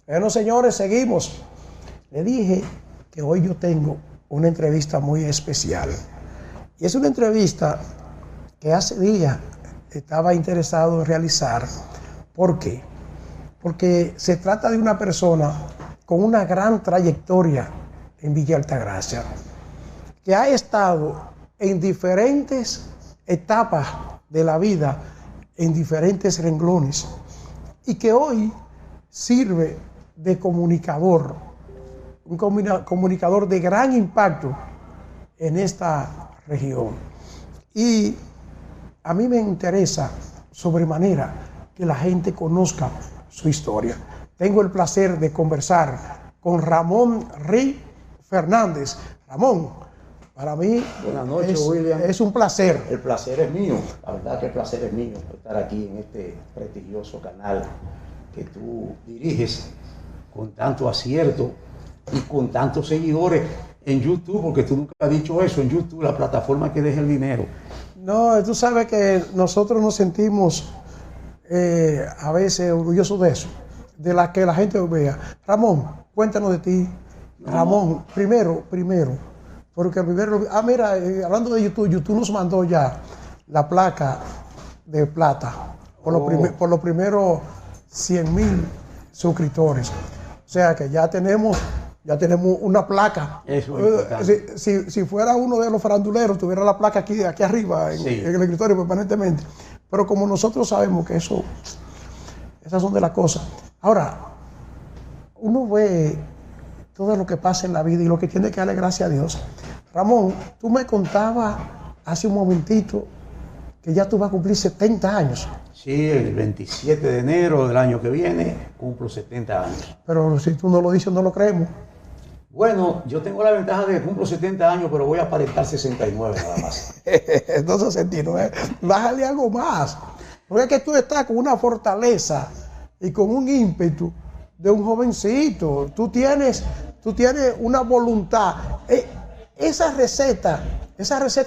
Bueno, señores, seguimos. Le dije que hoy yo tengo una entrevista muy especial. Y es una entrevista que hace días estaba interesado en realizar. ¿Por qué? Porque se trata de una persona con una gran trayectoria en Villa Altagracia, que ha estado en diferentes etapas de la vida, en diferentes renglones, y que hoy sirve de comunicador, un comunicador de gran impacto en esta región. Y a mí me interesa sobremanera que la gente conozca su historia. Tengo el placer de conversar con Ramón Rey Fernández. Ramón, para mí buenas noches, William. Es un placer. El placer es mío, la verdad que el placer es mío estar aquí en este prestigioso canal que tú diriges con tanto acierto y con tantos seguidores en YouTube, porque tú nunca has dicho eso, en YouTube, la plataforma que deja el dinero. No, tú sabes que nosotros nos sentimos a veces orgullosos de eso, de la que la gente vea. Ramón, cuéntanos de ti. No. Ramón, primero, porque primero, mira, hablando de YouTube, YouTube nos mandó ya la placa de plata por los primeros 100,000 suscriptores. O sea que ya tenemos una placa. Eso es importante. Si fuera uno de los faranduleros, tuviera la placa aquí arriba, en el escritorio permanentemente. Pero como nosotros sabemos que esas son de las cosas. Ahora, uno ve todo lo que pasa en la vida y lo que tiene que darle gracias a Dios. Ramón, tú me contabas hace un momentito que ya tú vas a cumplir 70 años. Sí, el 27 de enero del año que viene cumplo 70 años. Pero si tú no lo dices, no lo creemos. Bueno, yo tengo la ventaja de que cumplo 70 años, pero voy a aparentar 69 nada más. No 69, bájale algo más. Porque es que tú estás con una fortaleza y con un ímpetu de un jovencito. Tú tienes una voluntad. Esa receta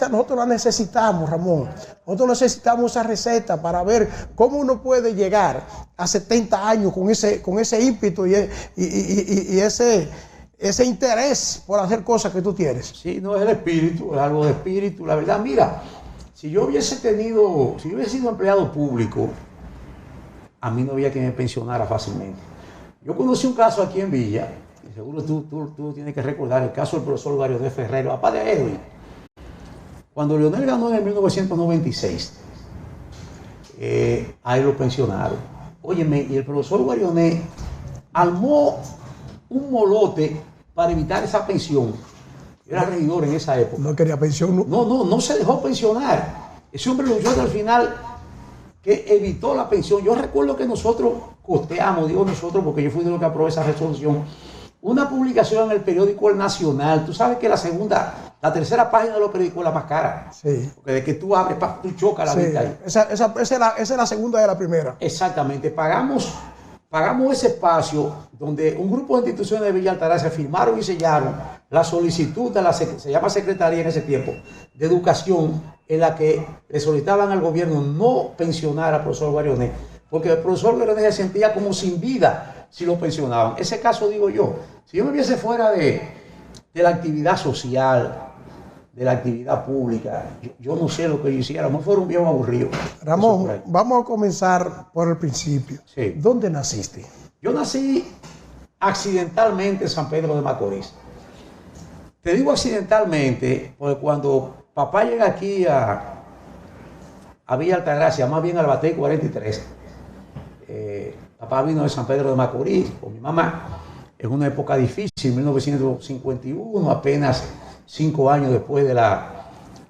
nosotros la necesitamos, Ramón. Nosotros necesitamos esa receta para ver cómo uno puede llegar a 70 años con ese ímpetu y ese interés por hacer cosas que tú tienes. Sí, no es el espíritu, es algo de espíritu. La verdad, mira, si yo hubiese sido empleado público, a mí no había que me pensionara fácilmente. Yo conocí un caso aquí en Villa, y seguro tú tienes que recordar el caso del profesor Guarioné Ferrer, papá de Edwin. Cuando Leonel ganó en el 1996, a él lo pensionaron. Óyeme, y el profesor Guarioné armó un molote para evitar esa pensión. Era regidor en esa época. No quería pensión. No se dejó pensionar. Ese hombre luchó hasta el final, que evitó la pensión. Yo recuerdo que nosotros costeamos, digo nosotros porque yo fui de los que aprobó esa resolución, una publicación en el periódico El Nacional. Tú sabes que la tercera página de los periódicos es la más cara. Sí. Porque de que tú abres, tú chocas la vista ahí. Esa es la segunda de la primera. Exactamente. Pagamos ese espacio donde un grupo de instituciones de Villa Altagracia firmaron y sellaron la solicitud de se llama Secretaría en ese tiempo, de Educación, en la que le solicitaban al gobierno no pensionar al profesor Guarioné, porque el profesor Guarioné se sentía como sin vida si lo pensionaban. Ese caso, digo yo, si yo me viese fuera de la actividad social, de la actividad pública, yo no sé lo que yo hiciera, no fuera un viejo aburrido. Ramón, vamos a comenzar por el principio. Sí. ¿Dónde naciste? Yo nací accidentalmente en San Pedro de Macorís. Te digo accidentalmente porque cuando papá llega aquí a Villa Altagracia, más bien al Batey 43, papá vino de San Pedro de Macorís con mi mamá en una época difícil, 1951, apenas 5 años después de la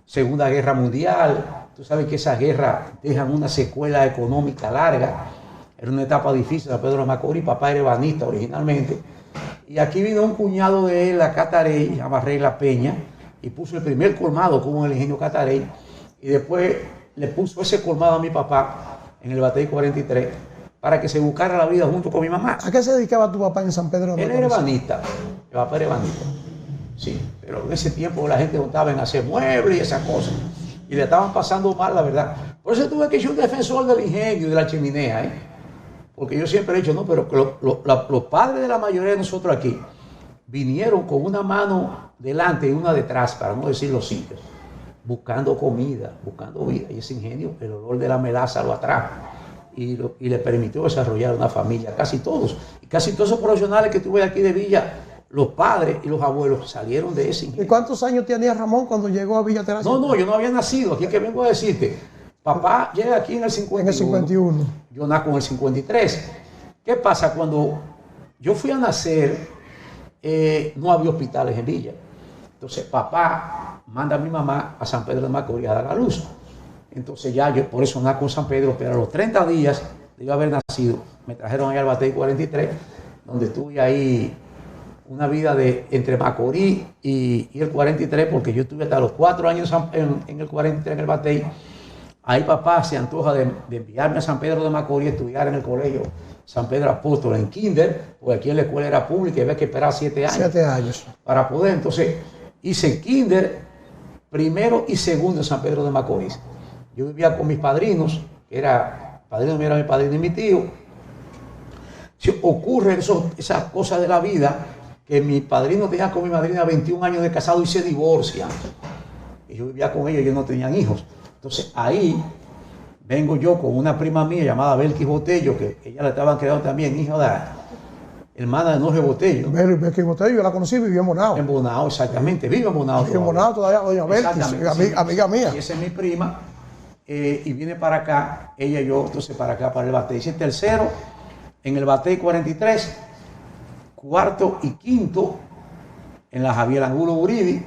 Segunda Guerra Mundial. Tú sabes que esas guerras dejan una secuela económica larga. Era una etapa difícil de Pedro de Macorís. Papá era ebanista originalmente. Y aquí vino un cuñado de él a Catarey, llamado Rey La Peña, y puso el primer colmado como en el ingenio Catarey. Y después le puso ese colmado a mi papá en el Batey 43 para que se buscara la vida junto con mi mamá. ¿A qué se dedicaba tu papá en San Pedro de Macorís? Él era ebanista. Mi papá era ebanista. Sí, pero en ese tiempo la gente estaba en hacer muebles y esas cosas. Y le estaban pasando mal, la verdad. Por eso tuve que ser un defensor del ingenio y de la chimenea, porque yo siempre he dicho, no, pero los padres de la mayoría de nosotros aquí vinieron con una mano delante y una detrás, para no decir los sitios, buscando comida, buscando vida, y ese ingenio, el olor de la melaza lo atrajo y le permitió desarrollar una familia, casi todos esos profesionales que tuve aquí de Villa, los padres y los abuelos salieron de ese ingenio. ¿Y cuántos años tenía Ramón cuando llegó a Villa Altagracia? No, yo no había nacido, aquí que vengo a decirte, papá llega aquí en el 51, en el 51. Yo nazco en el 53. ¿Qué pasa? Cuando yo fui a nacer, no había hospitales en Villa. Entonces papá manda a mi mamá a San Pedro de Macorís a dar a luz. Entonces ya yo por eso nazco en San Pedro, pero a los 30 días de yo haber nacido, me trajeron ahí al Batey 43, donde estuve ahí una vida entre Macorís y el 43, porque yo estuve hasta los 4 años en el 43 en el Batey. Ahí papá se antoja de enviarme a San Pedro de Macorís a estudiar en el colegio San Pedro Apóstol en kinder, porque aquí en la escuela era pública y había que esperar 7 años. 7 años. Para poder, entonces, hice kinder, primero y segundo en San Pedro de Macorís. Yo vivía con mis padrinos, que era mi padrino y mi tío. Si ocurren esas cosas de la vida, que mi padrino tenía con mi madrina 21 años de casado y se divorcian. Y yo vivía con ellos y ellos no tenían hijos. Entonces ahí vengo yo con una prima mía llamada Belkis Botello, que ella la estaban creando también, hija de la hermana de Jorge Botello. Belkis Botello, yo la conocí, vivió en Bonao. En Bonao, exactamente, vive en Bonao. Vive en Bonao todavía, doña Belkis, amiga mía. Y esa es mi prima, y viene para acá, ella y yo, entonces para acá, para el Batey. Hice tercero en el Batey 43, cuarto y quinto en la Javier Angulo Uribe.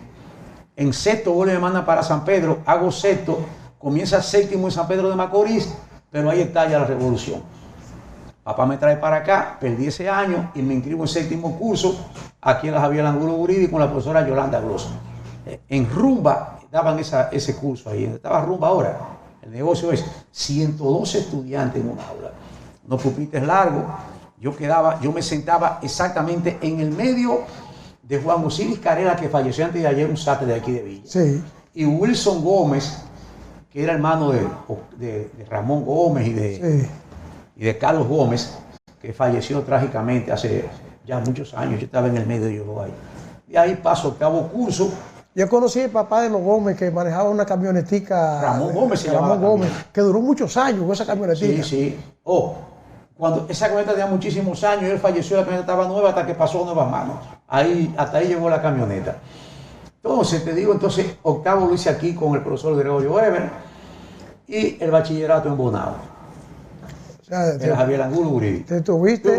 En sexto vuelve me mandan para San Pedro, hago sexto, comienza séptimo en San Pedro de Macorís, pero ahí estalla la revolución. Papá me trae para acá, perdí ese año y me inscribo en séptimo curso aquí en la Javier Angulo Uribe con la profesora Yolanda Grosso. En Rumba daban ese curso ahí, estaba Rumba ahora. El negocio es 112 estudiantes en una aula, unos pupitres largos. Yo me sentaba exactamente en el medio de Juan Osiris Carela, que falleció antes de ayer, un sate de aquí de Villa. Sí. Y Wilson Gómez, que era hermano de Ramón Gómez y de Carlos Gómez, que falleció trágicamente hace ya muchos años. Yo estaba en el medio de ellos ahí. Y ahí paso octavo curso. Yo conocí al papá de los Gómez, que manejaba una camionetica. Ramón Gómez se llamaba. Ramón Gómez, que duró muchos años con esa camionetica. Sí. Cuando esa camioneta tenía muchísimos años, él falleció, la camioneta estaba nueva hasta que pasó a nuevas manos. Hasta ahí llegó la camioneta. Entonces, te digo, octavo lo hice aquí con el profesor Gregorio Weber y el bachillerato en Bonao. O sea, en Javier Angulo Uribe. ¿Te tuviste?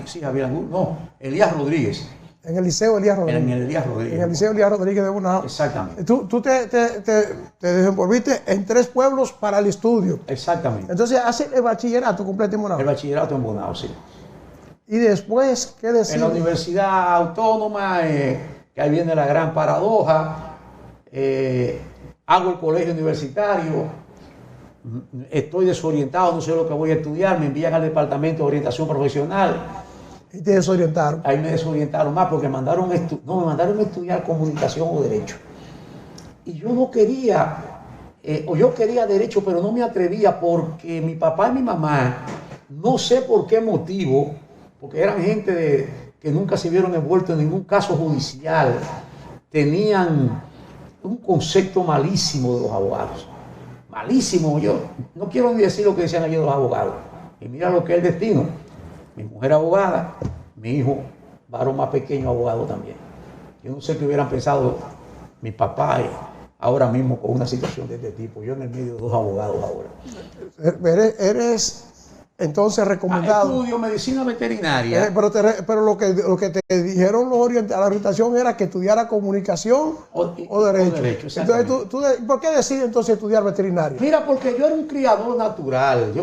Sí, Javier Angulo, no, Elías Rodríguez. En el Liceo Elías Rodríguez. En el Elías Rodríguez. En el Liceo Elías Rodríguez de Bonao. Exactamente. Tú te desenvolviste en 3 pueblos para el estudio. Exactamente. Entonces, hace el bachillerato completo en Bonao. El bachillerato en Bonao, sí. Y después, ¿qué decir? En la Universidad Autónoma, que ahí viene la gran paradoja, hago el colegio universitario, estoy desorientado, no sé lo que voy a estudiar, me envían al departamento de orientación profesional. Y te desorientaron. Ahí me desorientaron más porque me mandaron a estudiar comunicación o derecho. Y yo no quería, yo quería derecho, pero no me atrevía porque mi papá y mi mamá, no sé por qué motivo, porque eran gente que nunca se vieron envueltos en ningún caso judicial, tenían un concepto malísimo de los abogados. Malísimo. Yo no quiero ni decir lo que decían ayer los abogados. Y mira lo que es el destino. Mi mujer abogada, mi hijo, varón más pequeño, abogado también. Yo no sé qué hubieran pensado mi papá ahora mismo con una situación de este tipo. Yo en el medio de 2 abogados ahora. Eres entonces recomendado. Estudio medicina veterinaria. Pero lo que te dijeron la orientación era que estudiara comunicación o derecho. Entonces, ¿por qué decides entonces estudiar veterinaria? Mira, porque yo era un criador natural.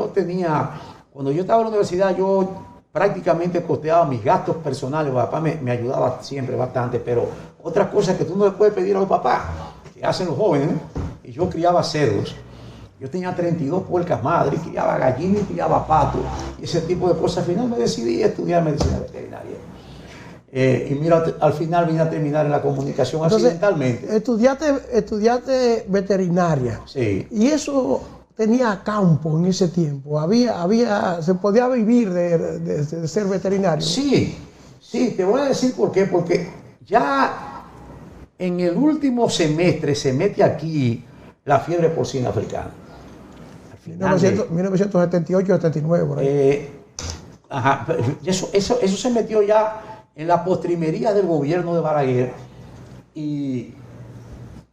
Cuando yo estaba en la universidad, yo prácticamente costeaba mis gastos personales. Mi papá me ayudaba siempre bastante, pero otras cosas que tú no le puedes pedir a los papás, que hacen los jóvenes, ¿no? Y yo criaba cerdos. Yo tenía 32 puercas madres, criaba gallinas y criaba patos, y ese tipo de cosas. Al final me decidí a estudiar medicina veterinaria. Y mira, al final vine a terminar en la comunicación. Entonces, accidentalmente. Estudiaste veterinaria. Sí. Y eso tenía campo en ese tiempo, se podía vivir de ser veterinario. Sí, sí, te voy a decir por qué, porque ya en el último semestre se mete aquí la fiebre porcina africana. 1978-79, por ahí. Ajá, eso se metió ya en la postrimería del gobierno de Balaguer y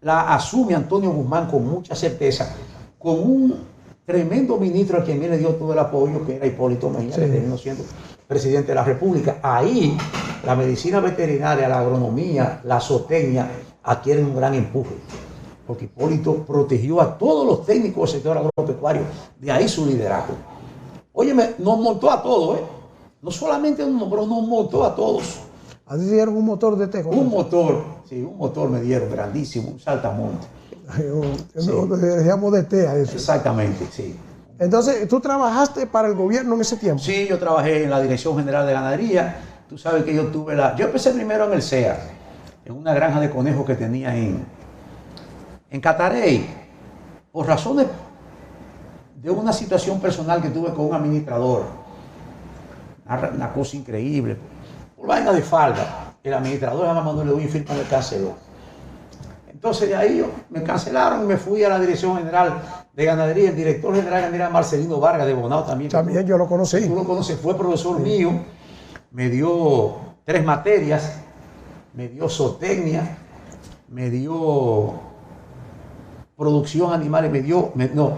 la asume Antonio Guzmán con mucha certeza, con un tremendo ministro a quien él le dio todo el apoyo, que era Hipólito Mejía, sí, que terminó siendo presidente de la República. Ahí la medicina veterinaria, la agronomía, la zootecnia adquieren un gran empuje, porque Hipólito protegió a todos los técnicos del sector agropecuario, de ahí su liderazgo. Óyeme, nos montó a todos, ¿eh? No solamente nos nombró, nos montó a todos. Así dieron un motor de tejo. Un motor, sí, un motor me dieron grandísimo, un saltamonte. Sí. Decíamos de TEA eso. Exactamente, sí. Entonces, ¿tú trabajaste para el gobierno en ese tiempo? Sí, yo trabajé en la Dirección General de Ganadería. Tú sabes que yo empecé primero en el CEA, en una granja de conejos que tenía en Catarey, por razones de una situación personal que tuve con un administrador. Una cosa increíble. Por vaina de falda. El administrador se llama Manuel Edwin Firma me canceló. Entonces de ahí me cancelaron y me fui a la Dirección General de Ganadería. El director general de Ganadería, Marcelino Vargas de Bonao, también. También yo lo conocí. Tú lo conoces, fue profesor mío. Me dio 3 materias. Me dio zootecnia. Me dio producción animal.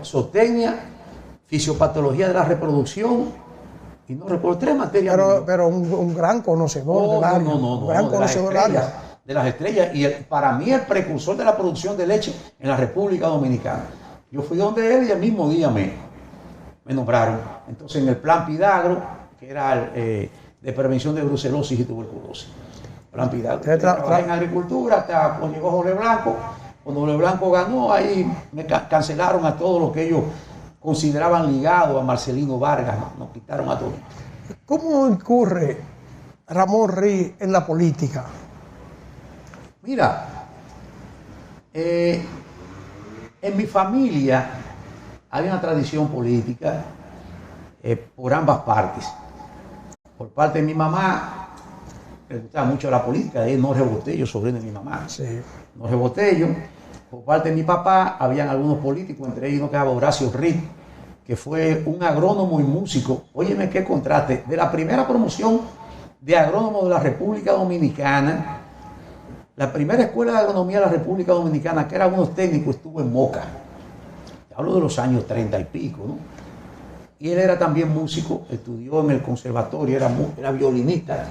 Zootecnia, fisiopatología de la reproducción. Y no recuerdo 3 materias. Pero un gran conocedor del área. Un gran conocedor del área. De las estrellas. Y para mí el precursor de la producción de leche en la República Dominicana. Yo fui donde él y el mismo día me nombraron. Entonces en el plan Pidagro, que era de prevención de brucelosis y tuberculosis. Plan Pidagro. Trabajé en agricultura hasta cuando llegó Jorge Blanco. Cuando Jorge Blanco ganó, ahí me cancelaron a todos los que ellos consideraban ligados a Marcelino Vargas, nos quitaron a todos. ¿Cómo incurre Ramón Rí en la política? Mira, en mi familia hay una tradición política por ambas partes. Por parte de mi mamá, le gustaba mucho la política, de Norge Botello, sobrino de mi mamá. Sí. Norge Botello. Por parte de mi papá, habían algunos políticos, entre ellos uno que era Horacio Rick, que fue un agrónomo y músico. Óyeme qué contraste. De la primera promoción de agrónomo de la República Dominicana, la primera escuela de agronomía de la República Dominicana, que eran unos técnicos, estuvo en Moca. Hablo de los años 30 y pico, ¿no? Y él era también músico, estudió en el conservatorio, era violinista.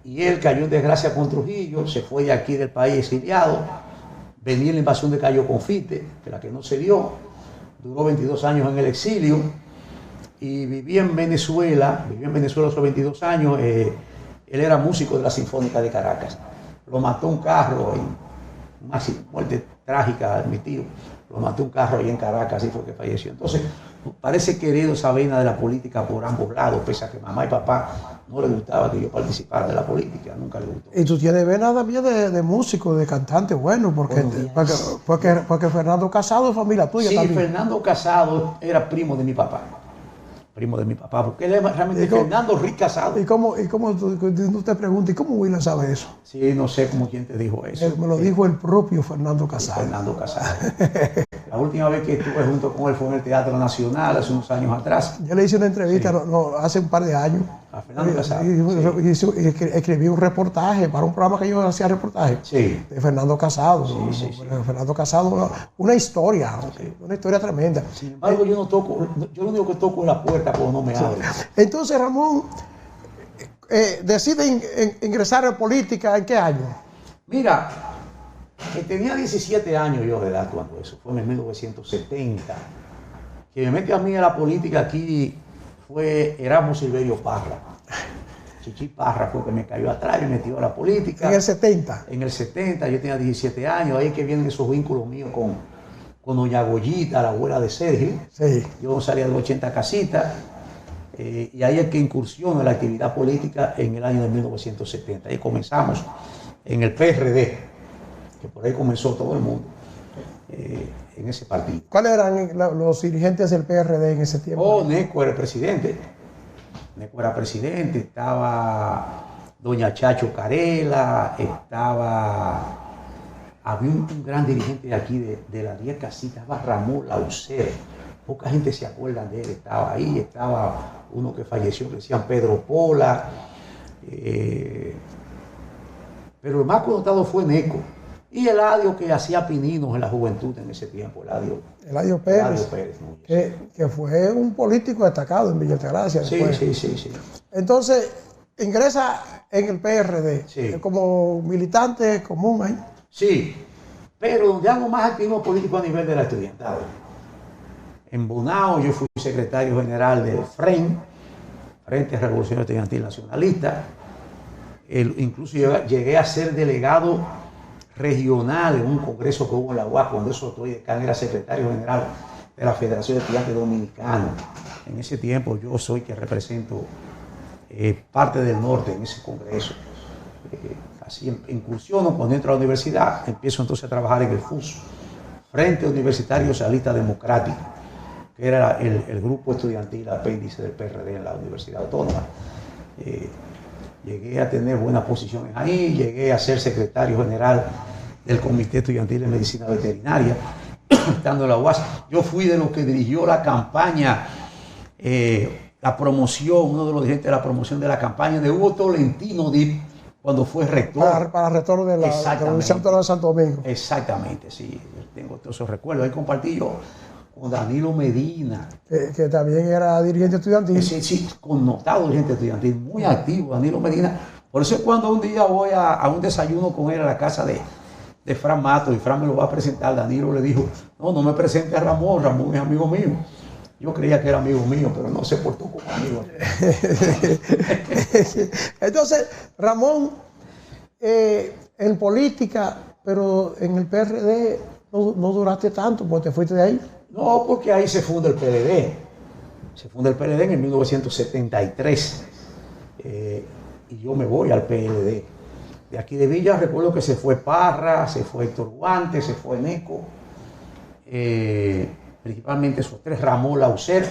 Y él cayó en desgracia con Trujillo, se fue de aquí del país exiliado. Venía la invasión de Cayo Confite, que la que no se dio, duró 22 años en el exilio y vivía en Venezuela esos 22 años. Él era músico de la Sinfónica de Caracas. Lo mató un carro, una muerte trágica de mi tío, lo mató un carro ahí en Caracas, así fue que falleció. Entonces, parece querido esa vena de la política por ambos lados, pese a que mamá y papá no les gustaba que yo participara de la política, nunca les gustó. Y tú tienes vena también de músico, de cantante, bueno, porque Fernando Casado es familia tuya también. Sí, Fernando Casado era primo de mi papá. Porque él es realmente Fernando Rick Casado. ¿Y cómo tú te preguntas, ¿y cómo William sabe eso? Sí, no sé cómo quién te dijo eso. Me lo dijo el propio Fernando Casado. Fernando Casado. La última vez que estuve junto con él fue en el Teatro Nacional, hace unos años atrás. Yo le hice una entrevista hace un par de años. A Fernando Casado. Y escribí un reportaje para un programa que yo hacía reportaje. Sí. De Fernando Casado. Sí. Fernando Casado, una historia tremenda. Sin embargo, yo lo único que toco es la puerta cuando no me abre. Entonces, Ramón, decide ingresar en política, ¿en qué año? Mira, tenía 17 años yo de edad cuando eso, fue en 1970. Quien me metió a mí a la política aquí fue Erasmo Silverio Parra. Chichi Parra fue que me cayó atrás y me metió a la política. ¿En el 70? En el 70, yo tenía 17 años, ahí es que vienen esos vínculos míos con doña Goyita, la abuela de Sergio. Sí. Yo salía de 80 casitas y ahí es que incursionó en la actividad política en el año de 1970. Ahí comenzamos en el PRD, que por ahí comenzó todo el mundo. en ese partido. ¿Cuáles eran los dirigentes del PRD en ese tiempo? Oh, Neco era el presidente. Neco era presidente, estaba doña Chacho Carela, había un gran dirigente de aquí, de la 10 Casitas, estaba Ramón Lauser. Poca gente se acuerda de él, estaba ahí, estaba uno que falleció, que decían Pedro Pola. Pero el más connotado fue Neco. Y Eladio, que hacía pininos en la juventud en ese tiempo, Eladio Pérez, Eladio Pérez que fue un político destacado en Villa Altagracia. Sí. Entonces, ingresa en el PRD, Sí. como militante común ahí. Sí, pero donde hago más activismo político a nivel de la estudiantada. En Bonao yo fui secretario general del FREN, Frente Revolucionario Estudiantil Nacionalista. Incluso llegué a ser delegado regional en un congreso que hubo en la UAS, cuando eso Sotoy de Can era secretario general de la Federación de Estudiantes Dominicanos. En ese tiempo yo soy que represento parte del norte en ese congreso. Así incursiono, cuando entro a la universidad, empiezo entonces a trabajar en el FUS, Frente Universitario Socialista Democrático, que era el grupo estudiantil apéndice del PRD en la Universidad Autónoma. Llegué a tener buenas posiciones ahí, llegué a ser secretario general del Comité Estudiantil de Medicina Veterinaria, estando en la UAS. Yo fui de los que dirigió la campaña, la promoción, uno de los dirigentes de la promoción de la campaña de Hugo Tolentino Dip, cuando fue rector. Para rector de la Universidad Autónoma de Santo Domingo. Exactamente, sí, tengo todos esos recuerdos. Ahí compartí yo con Danilo Medina. Que también era dirigente estudiantil. Sí, connotado dirigente estudiantil, muy activo, Danilo Medina. Por eso es cuando un día voy a un desayuno con él a la casa de Fran Mato, y Fran me lo va a presentar. Danilo le dijo, no me presente a Ramón, Ramón es amigo mío. Yo creía que era amigo mío, pero no se portó como amigo. Entonces, Ramón, en política, pero en el PRD no duraste tanto, porque te fuiste de ahí. No, porque ahí se funda el PLD. Se funda el PLD en el 1973. Y yo me voy al PLD. De aquí de Villa recuerdo que se fue Parra, se fue Héctor Guante, se fue Neco. Principalmente esos tres, Ramón Lauser,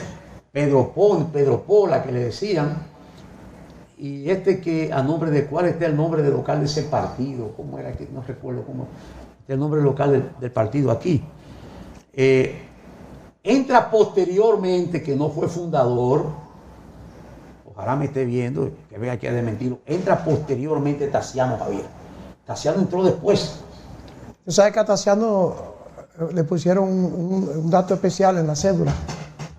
Pedro Pola, que le decían. Y que a nombre de cuál está el nombre del local de ese partido, cómo era, que no recuerdo cómo está el nombre local del partido aquí. Entra posteriormente, que no fue fundador, ojalá me esté viendo, que vea que ha desmentido, entra posteriormente Tassiano Javier. Tassiano entró después. ¿Tú sabes que a Tassiano le pusieron un dato especial en la cédula?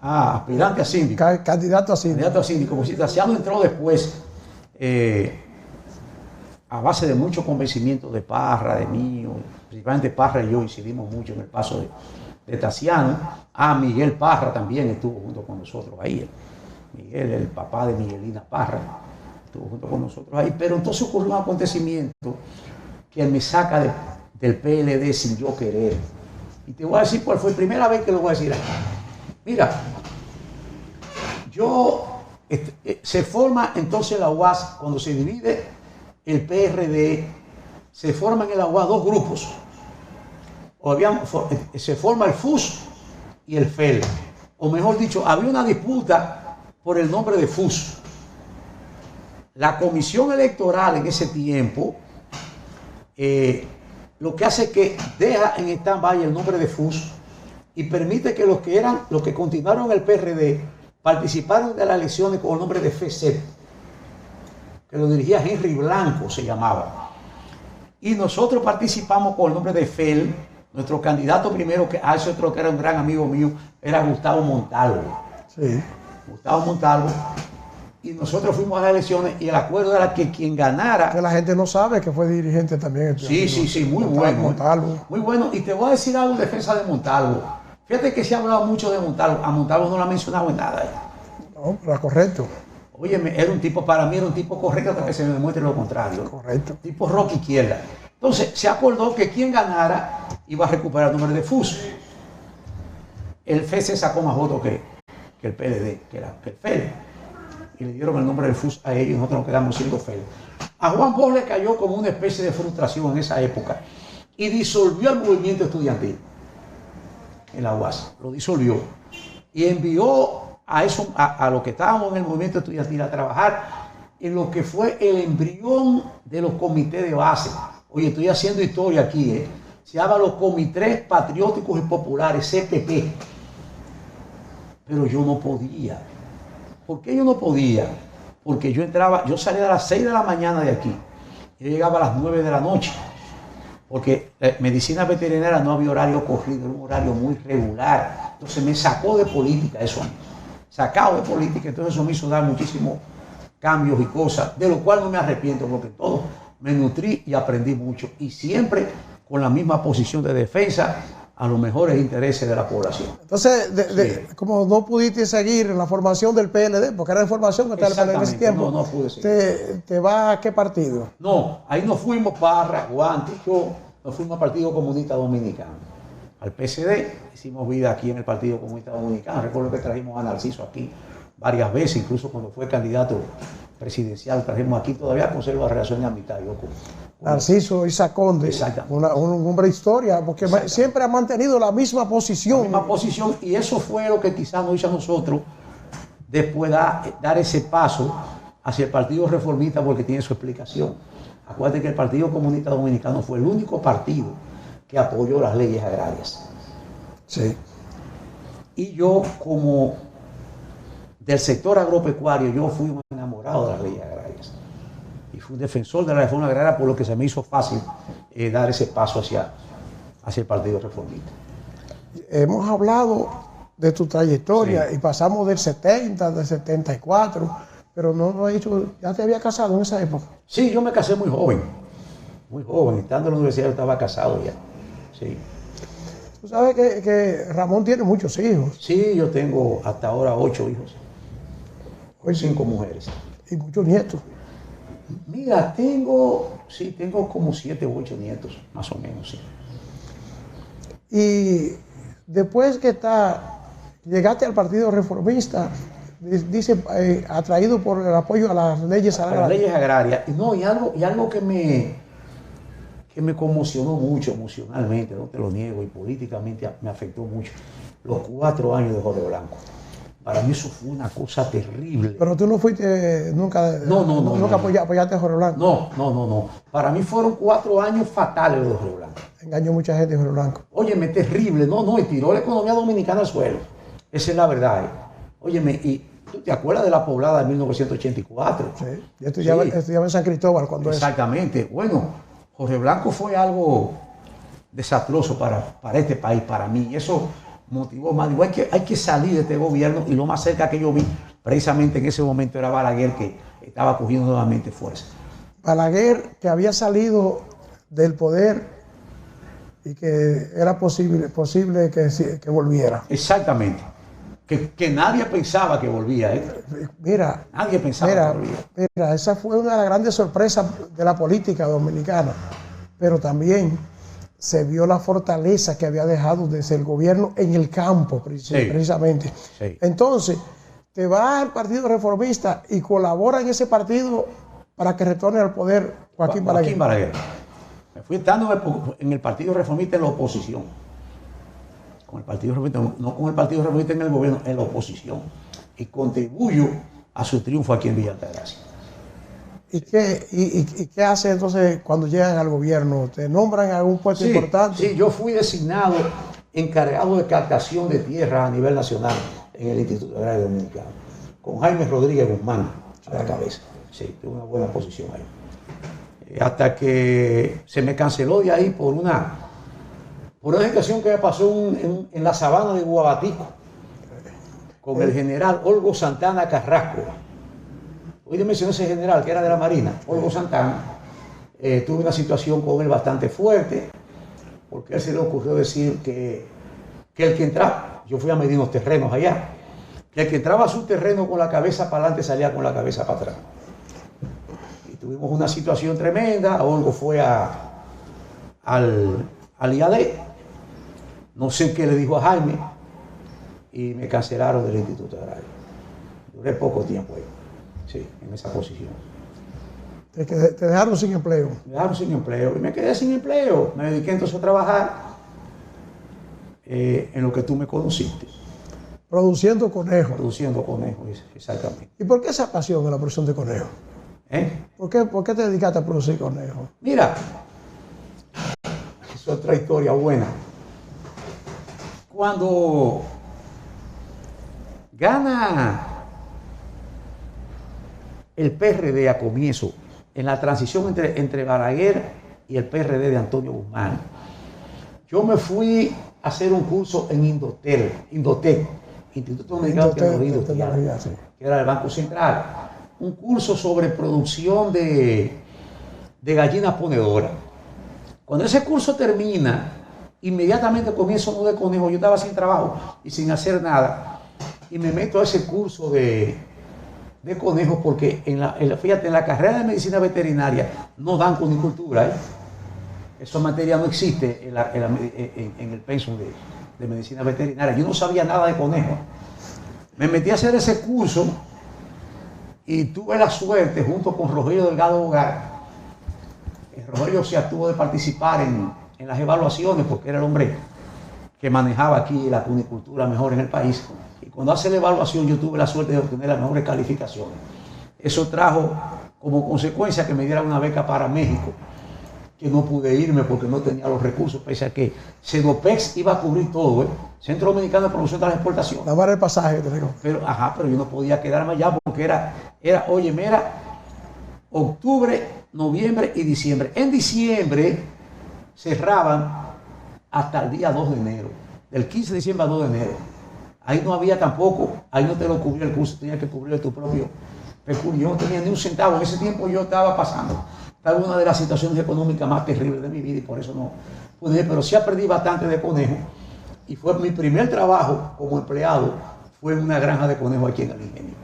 Aspirante a síndico. Candidato a síndico. Candidato a síndico, como si Tassiano entró después, a base de mucho convencimiento de Parra, de mí, principalmente Parra y yo incidimos mucho en el paso de Tassiano. Miguel Parra también estuvo junto con nosotros ahí. Miguel, el papá de Miguelina Parra, estuvo junto con nosotros ahí. Pero entonces ocurrió un acontecimiento que me saca del PLD sin yo querer. Y te voy a decir cuál fue la primera vez que lo voy a decir aquí. Mira, se forma entonces la UAS, cuando se divide el PRD, se forman en la UAS dos grupos. Se forma el FUS y el FEL. O mejor dicho, había una disputa por el nombre de FUS. La comisión electoral en ese tiempo lo que hace es que deja en stand-by el nombre de FUS y permite que los que continuaron en el PRD participaron de las elecciones con el nombre de FECET, que lo dirigía Henry Blanco, se llamaba. Y nosotros participamos con el nombre de FEL. Nuestro candidato primero, que ese otro que era un gran amigo mío, era Gustavo Montalvo. Sí. Gustavo Montalvo. Y nosotros fuimos a las elecciones y el acuerdo era que quien ganara... Que la gente no sabe que fue dirigente también. Sí, muy bueno. Montalvo. Muy bueno. Y te voy a decir algo en defensa de Montalvo. Fíjate que se ha hablado mucho de Montalvo. A Montalvo no lo ha mencionado en nada. No, pero es correcto. Óyeme, para mí era un tipo correcto hasta que se me demuestre lo contrario. Correcto. Tipo rock izquierda. Entonces, se acordó que quien ganara iba a recuperar el nombre de FUS. El FEC sacó más votos que el PLD, que era el FEL. Y le dieron el nombre del FUS a ellos y nosotros nos quedamos siendo FEL. A Juan Bosch le cayó como una especie de frustración en esa época y disolvió el movimiento estudiantil. en la UAS, lo disolvió y envió a los que estábamos en el movimiento estudiantil a trabajar en lo que fue el embrión de los comités de base. Oye, estoy haciendo historia aquí, se llama los Comités Patrióticos y Populares, CPP. Pero yo no podía. ¿Por qué yo no podía? Porque yo salía a las 6 de la mañana de aquí. Yo llegaba a las 9 de la noche. Porque medicina veterinaria no había horario corrido, era un horario muy regular. Entonces me sacó de política eso. Sacado de política, entonces eso me hizo dar muchísimos cambios y cosas, de lo cual no me arrepiento, porque todo me nutrí y aprendí mucho. Y siempre con la misma posición de defensa a los mejores intereses de la población. Entonces, sí, como no pudiste seguir en la formación del PLD, porque era en formación que estaba el PLD en ese tiempo, no pude seguir. ¿Te vas a qué partido? No, ahí nos fuimos para Guante, nos fuimos al Partido Comunista Dominicano, al PSD, hicimos vida aquí en el Partido Comunista Dominicano. Recuerdo que trajimos a Narciso aquí varias veces, incluso cuando fue candidato presidencial, trajimos aquí, todavía conservo la relación de amistad. Narciso Isa Conde, un hombre de historia, porque siempre ha mantenido la misma posición. La misma posición, y eso fue lo que quizás nos hizo a nosotros después dar ese paso hacia el Partido Reformista, porque tiene su explicación. Acuérdate que el Partido Comunista Dominicano fue el único partido que apoyó las leyes agrarias. Sí. Y yo, como del sector agropecuario, yo fui un enamorado de las leyes agrarias. Y fui un defensor de la reforma agraria, por lo que se me hizo fácil dar ese paso hacia el Partido Reformista. Hemos hablado de tu trayectoria, sí, y pasamos del 70, del 74, pero no he dicho, ¿ya te había casado en esa época? Sí, yo me casé muy joven, estando en la universidad yo estaba casado ya, sí. Tú sabes que Ramón tiene muchos hijos. Sí, yo tengo hasta ahora 8 hijos, 5 mujeres. Y muchos nietos. Mira, tengo como 7 u 8 nietos, más o menos, sí. Y después que llegaste al Partido Reformista, dice, atraído por el apoyo a las leyes agrarias. A las leyes agrarias. No, y algo que me conmocionó mucho emocionalmente, no te lo niego, y políticamente me afectó mucho, los 4 años de Jorge Blanco. Para mí eso fue una cosa terrible. Pero tú no fuiste nunca... Nunca apoyaste a Jorge Blanco. No. Para mí fueron 4 años fatales de Jorge Blanco. Engañó mucha gente Jorge Blanco. Óyeme, terrible. Y tiró la economía dominicana al suelo. Esa es la verdad. Óyeme, y ¿tú te acuerdas de la poblada de 1984? Sí, yo estudiaba en San Cristóbal cuando exactamente. Bueno, Jorge Blanco fue algo desastroso para este país, para mí. Eso motivó más. Digo, hay que salir de este gobierno, y lo más cerca que yo vi, precisamente en ese momento, era Balaguer, que estaba cogiendo nuevamente fuerza. Balaguer, que había salido del poder y que era posible que volviera. Exactamente. Que nadie pensaba que volvía. Mira, nadie pensaba que volvía. Mira, esa fue una de las grandes sorpresas de la política dominicana, pero también se vio la fortaleza que había dejado desde el gobierno en el campo, precisamente. Sí. Entonces, te vas al Partido Reformista y colabora en ese partido para que retorne al poder Joaquín Balaguer. Me fui estando en el Partido Reformista en la oposición. Con el Partido Reformista, no con el Partido Reformista en el gobierno, en la oposición. Y contribuyo a su triunfo aquí en Villa Altagracia. ¿Y qué hace entonces cuando llegan al gobierno? ¿Te nombran en algún puesto importante? Sí, yo fui designado encargado de captación de tierras a nivel nacional en el Instituto Agrario Dominicano, con Jaime Rodríguez Guzmán a la cabeza. Sí, tuve una buena posición ahí. Hasta que se me canceló de ahí por una situación que me pasó en la sabana de Guabatico con el general Olgo Santana Carrasco. Hoy te mencioné ese general que era de la Marina, Olgo Santana. Tuve una situación con él bastante fuerte, porque a él se le ocurrió decir que el que entraba, yo fui a medir unos terrenos allá, que el que entraba a su terreno con la cabeza para adelante salía con la cabeza para atrás. Y tuvimos una situación tremenda. Olgo fue al IAD, no sé qué le dijo a Jaime, y me cancelaron del Instituto Agrario. Duré poco tiempo ahí. Sí, en esa posición. Te dejaron sin empleo. Me dejaron sin empleo y me quedé sin empleo. Me dediqué entonces a trabajar en lo que tú me conociste. Produciendo conejos. Produciendo conejos, exactamente. ¿Y por qué esa pasión en la producción de conejos? ¿Por qué te dedicaste a producir conejos? Mira, es otra historia buena. Cuando gana el PRD a comienzo, en la transición entre Balaguer y el PRD de Antonio Guzmán, yo me fui a hacer un curso en Indotec, Instituto Dominicano de Tecnología Industrial, que era el Banco Central. Un curso sobre producción de gallinas ponedoras. Cuando ese curso termina, inmediatamente comienzo uno de conejos. Yo estaba sin trabajo y sin hacer nada. Y me meto a ese curso de conejos porque fíjate, en la carrera de medicina veterinaria no dan conicultura. Esa materia no existe en el pensum de medicina veterinaria. Yo no sabía nada de conejos. Me metí a hacer ese curso y tuve la suerte, junto con Rogelio Delgado Hogar. Rogelio se abstuvo de participar en las evaluaciones porque era el hombre que manejaba aquí la cunicultura mejor en el país. Y cuando hace la evaluación yo tuve la suerte de obtener las mejores calificaciones. Eso trajo como consecuencia que me dieran una beca para México, que no pude irme porque no tenía los recursos, pese a que Sedopex iba a cubrir todo, Centro Dominicano de Promoción de la Exportación. La barra de pasaje, te digo. Pero yo no podía quedarme allá porque era octubre, noviembre y diciembre. En diciembre cerraban hasta el día 2 de enero, del 15 de diciembre al 2 de enero. Ahí no había tampoco, ahí no te lo cubría el curso, tenías que cubrir tu propio peculio. Yo no tenía ni un centavo, en ese tiempo yo estaba una de las situaciones económicas más terribles de mi vida y por eso no pude, pero sí aprendí bastante de conejos y fue mi primer trabajo como empleado, fue en una granja de conejos aquí en el Ingenio.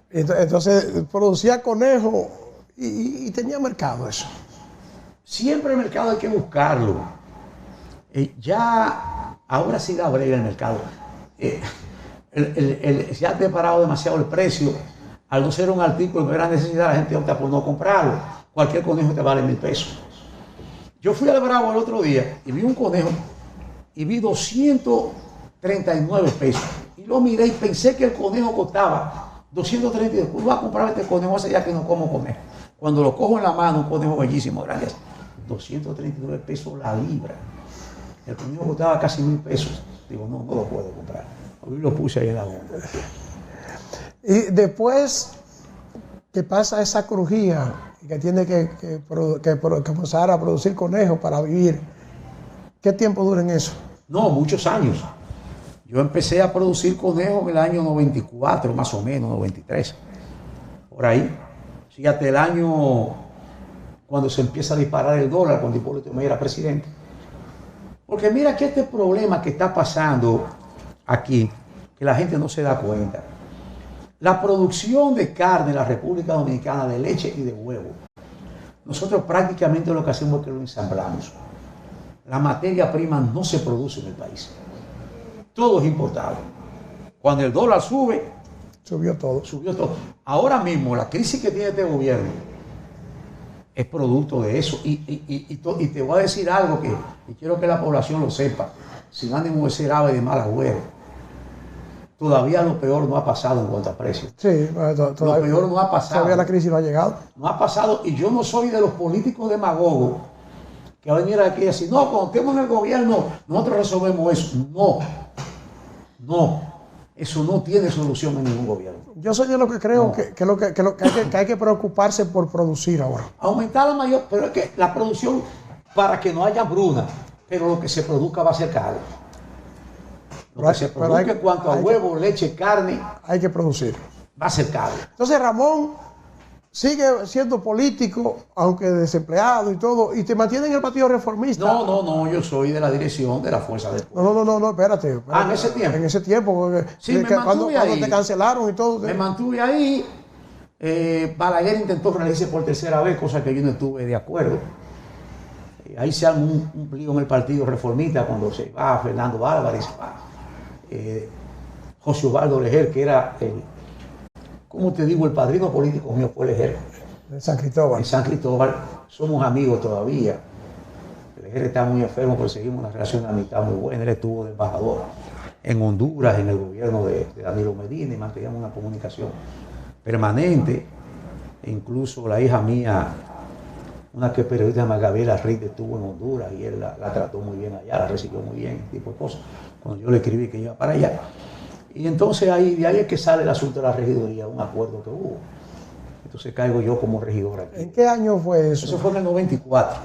Entonces producía conejos y tenía mercado eso. Siempre el mercado hay que buscarlo. Ahora sí da brega el mercado. Se ha disparado demasiado el precio. Al no ser un artículo de gran necesidad, la gente opta por no comprarlo. Cualquier conejo te vale 1,000 pesos. Yo fui al Bravo el otro día y vi un conejo y vi 239 pesos. Y lo miré y pensé que el conejo costaba 232. Pues voy a comprar este conejo hace ya que no como conejo. Cuando lo cojo en la mano, un conejo bellísimo, grande, 239 pesos la libra. El conejo costaba casi 1,000 pesos. Digo, no lo puedo comprar. Y lo puse ahí en la bomba. Y después que pasa esa crujía, que tiene que comenzar a producir conejos para vivir, ¿qué tiempo dura en eso? No, muchos años. Yo empecé a producir conejos en el año 94, más o menos, 93. Por ahí. Fíjate, el año cuando se empieza a disparar el dólar, cuando Hipólito Mejía era presidente. Porque mira que este problema que está pasando aquí, que la gente no se da cuenta. La producción de carne en la República Dominicana, de leche y de huevo, nosotros prácticamente lo que hacemos es que lo ensamblamos. La materia prima no se produce en el país. Todo es importado. Cuando el dólar sube, subió todo. Ahora mismo la crisis que tiene este gobierno es producto de eso. Y te voy a decir algo que quiero que la población lo sepa, sin ánimo de ser ave de mal agüero. Todavía lo peor no ha pasado en cuanto a precios. Sí, lo peor no ha pasado. Todavía la crisis no ha llegado. No ha pasado, y yo no soy de los políticos demagogos que van a venir aquí y decir, no, cuando estemos en el gobierno, nosotros resolvemos eso. No, eso no tiene solución en ningún gobierno. Yo soy de lo que creo que hay que preocuparse por producir ahora. Aumentar la mayor, pero es que la producción, para que no haya hambruna, pero lo que se produzca va a ser caro. Lo que se produzca en cuanto a huevo, leche, carne, hay que producir. Va a ser caro. Entonces Ramón sigue siendo político, aunque desempleado y todo, y te mantiene en el Partido Reformista. No, yo soy de la dirección de la Fuerza del Pueblo. No, espérate. En ese tiempo. En ese tiempo, sí, cuando te cancelaron y todo. Me mantuve ahí. Balaguer intentó reelegirse por tercera vez, cosa que yo no estuve de acuerdo. Ahí se armó un lío en el Partido Reformista cuando se va Fernando Álvarez, José Osvaldo Leger, que era el padrino político mío fue Leger. En San Cristóbal. En San Cristóbal somos amigos todavía. Lejer está muy enfermo, pero seguimos una relación de amistad muy buena. Él estuvo de embajador en Honduras, en el gobierno de Danilo Medina, y manteníamos una comunicación permanente. E incluso la hija mía, una que es periodista, Gabriela Riz, estuvo en Honduras y él la trató muy bien allá, la recibió muy bien, ese tipo de cosas. Cuando yo le escribí que iba para allá. Y entonces de ahí es que sale el asunto de la regiduría, un acuerdo que hubo. Entonces caigo yo como regidor aquí. ¿En qué año fue eso? Eso fue en el 94,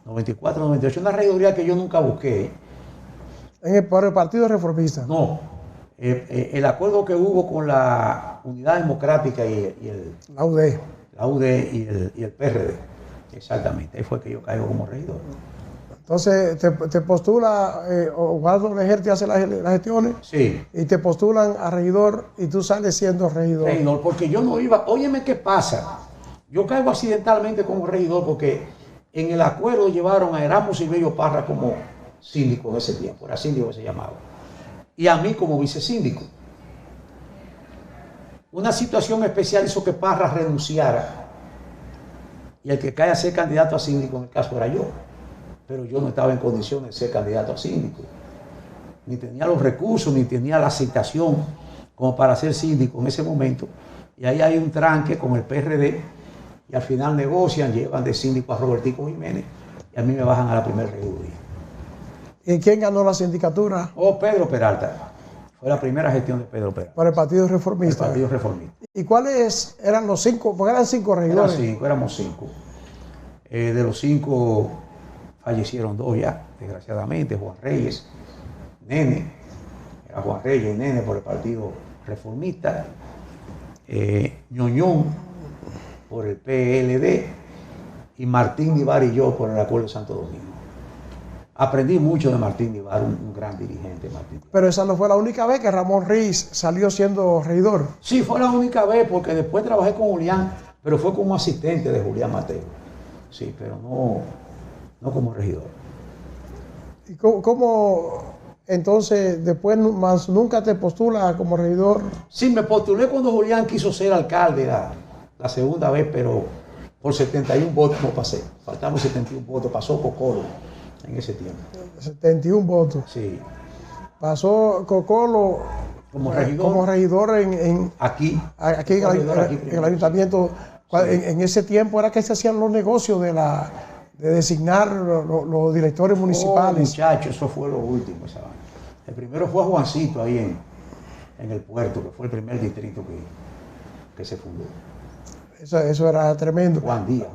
98. Una regiduría que yo nunca busqué. ¿Por el Partido Reformista? No. El acuerdo que hubo con la Unidad Democrática y la UD. La UD y el PRD. Exactamente. Ahí fue que yo caigo como regidor. Entonces, te postula, Osvaldo Lejer te hace las gestiones. Sí. Y te postulan a regidor y tú sales siendo regidor. Regidor, porque yo no iba. Óyeme, ¿qué pasa? Yo caigo accidentalmente como regidor porque en el acuerdo llevaron a Erasmo Silverio Parra como síndico en ese tiempo. Era síndico que se llamaba. Y a mí como vicesíndico. Una situación especial hizo que Parra renunciara. Y el que cae a ser candidato a síndico en el caso era yo. Pero yo no estaba en condiciones de ser candidato a síndico. Ni tenía los recursos, ni tenía la aceptación como para ser síndico en ese momento. Y ahí hay un tranque con el PRD y al final negocian, llevan de síndico a Robertico Jiménez y a mí me bajan a la primera regiduría. ¿Y quién ganó la sindicatura? Oh, Pedro Peralta. Fue la primera gestión de Pedro Peralta. Para el Partido Reformista. El Partido Reformista. ¿Y cuáles eran los 5? Porque eran 5 regidores. Éramos 5. De los 5 fallecieron 2 ya, desgraciadamente. Juan Reyes, Nene. Era Juan Reyes y Nene por el Partido Reformista. Ñoñón por el PLD. Y Martín Nivar y yo por el Acuerdo de Santo Domingo. Aprendí mucho de Martín Nivar, un gran dirigente. Martín Nivar. Pero esa no fue la única vez que Ramón Riz salió siendo regidor. Sí, fue la única vez porque después trabajé con Julián, pero fue como asistente de Julián Mateo. Sí, pero no como regidor. ¿Y cómo entonces después más nunca te postulas como regidor? Sí, me postulé cuando Julián quiso ser alcalde la segunda vez, pero por 71 votos no pasé. Faltaban 71 votos, pasó Cocolo en ese tiempo. 71 votos. Sí. Pasó Cocolo como regidor, aquí en el ayuntamiento. Sí. En ese tiempo era que se hacían los negocios de designar los directores municipales. Muchachos, eso fue lo último. El primero fue Juancito ahí en el puerto, que fue el primer distrito que se fundó. Eso era tremendo. Juan Díaz.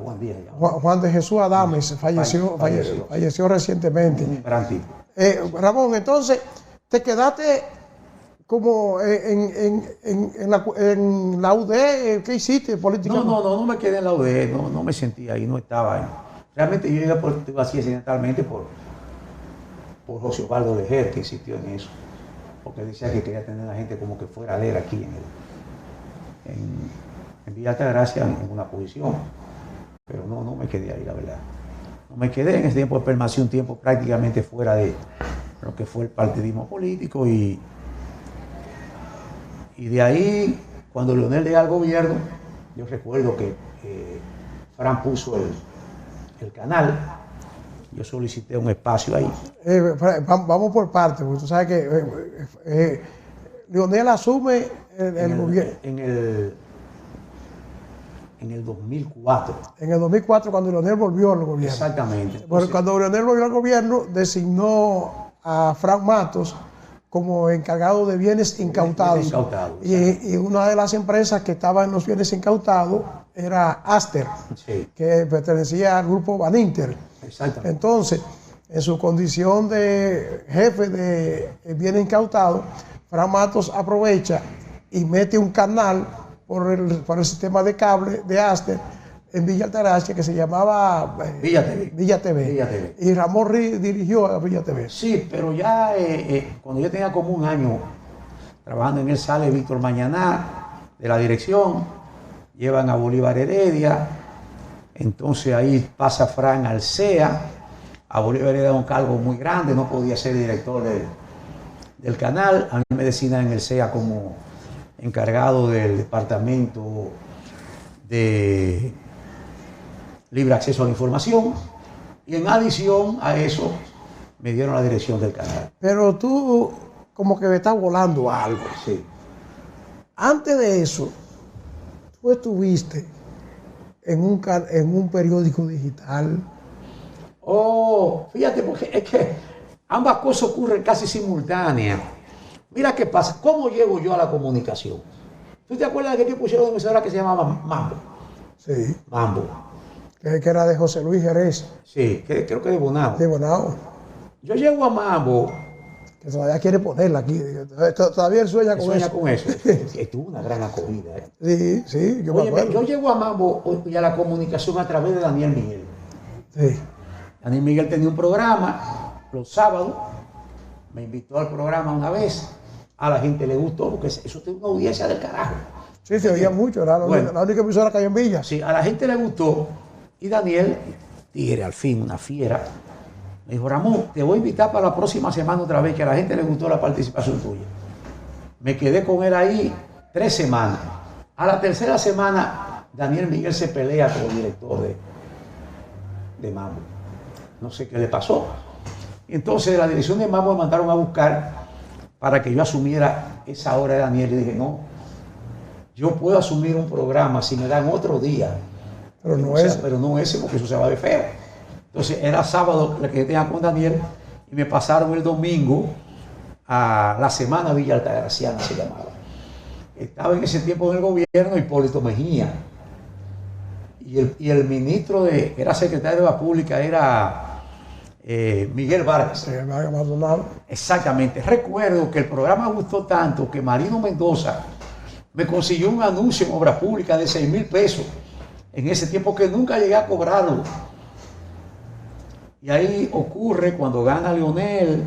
Juan de Jesús Adames falleció recientemente. Un gran tipo. Ramón, entonces, te quedaste como en la UD. ¿Qué hiciste políticamente? No me quedé en la UD, no me sentía ahí, no estaba ahí. Realmente yo iba así accidentalmente por José Osvaldo Lejer, que insistió en eso, porque decía que quería tener a la gente como que fuera de él aquí en Villa Altagracia en una posición, pero no me quedé ahí, la verdad. No me quedé en ese tiempo, permanecí un tiempo prácticamente fuera de lo que fue el partidismo político y de ahí, cuando Leonel llega al gobierno, yo recuerdo que Fran puso el canal, yo solicité un espacio ahí. Vamos por partes, porque tú sabes que Leonel asume el gobierno. En el 2004. En el 2004, cuando Leonel volvió al gobierno. Exactamente. Entonces, cuando Leonel volvió al gobierno, designó a Frank Matos como encargado de bienes incautados. Y una de las empresas que estaba en los bienes incautados era Aster, sí, que pertenecía al grupo Baninter. Exactamente. Entonces, en su condición de jefe de bienes incautados, Frank Matos aprovecha y mete un canal por el sistema de cable de Aster en Villa Altagracia que se llamaba Villa TV. Y Ramón Riz dirigió a Villa TV. Sí, pero ya cuando yo tenía como un año trabajando en él, sale Víctor Mañaná de la dirección, llevan a Bolívar Heredia, entonces ahí pasa Fran al CEA, a Bolívar Heredia da un cargo muy grande, no podía ser director del canal, a mí me designan en el CEA como encargado del departamento de libre acceso a la información Y en adición a eso, me dieron la dirección del canal. Pero tú como que me estás volando algo. Sí. Antes de eso, tú estuviste en un periódico digital. Oh, fíjate, porque es que ambas cosas ocurren casi simultáneas. Mira qué pasa. ¿Cómo llego yo a la comunicación? ¿Tú te acuerdas de que pusieron una emisora que se llamaba Mambo? Sí. Mambo. Que era de José Luis Jerez. Sí, creo que de Bonao. De Bonao. Yo llego a Mambo. Que todavía quiere ponerla aquí. Todavía él sueña con eso. Que tuvo una gran acogida. Sí, sí, yo me Oye, acuerdo. yo llego a Mambo y a la comunicación a través de Daniel Miguel. Sí. Daniel Miguel tenía un programa los sábados. Me invitó al programa una vez. A la gente le gustó porque eso tiene una audiencia del carajo. Sí, se oía mucho. Era la única emisora que hay en Villa. Sí, a la gente le gustó. Y Daniel, tigre al fin, una fiera, me dijo, Ramón, te voy a invitar para la próxima semana otra vez, que a la gente le gustó la participación tuya. Me quedé con él ahí 3 semanas. A la tercera semana, Daniel Miguel se pelea con el director de Mambo. No sé qué le pasó. Y entonces la dirección de Mambo me mandaron a buscar para que yo asumiera esa hora de Daniel. Y dije, no, yo puedo asumir un programa si me dan otro día. Pero no ese. Pero no ese, porque eso se va a ver feo. Entonces era sábado la que yo tenía con Daniel y me pasaron el domingo a la Semana Villa Altagraciana, se llamaba. Estaba en ese tiempo en el gobierno Hipólito Mejía. Y el ministro que era secretario de la Pública era Miguel Vargas. Maldonado. Exactamente. Recuerdo que el programa gustó tanto que Marino Mendoza me consiguió un anuncio en Obras Públicas de 6,000 pesos. En ese tiempo que nunca llegué a cobrarlo. Y ahí ocurre cuando gana Leonel,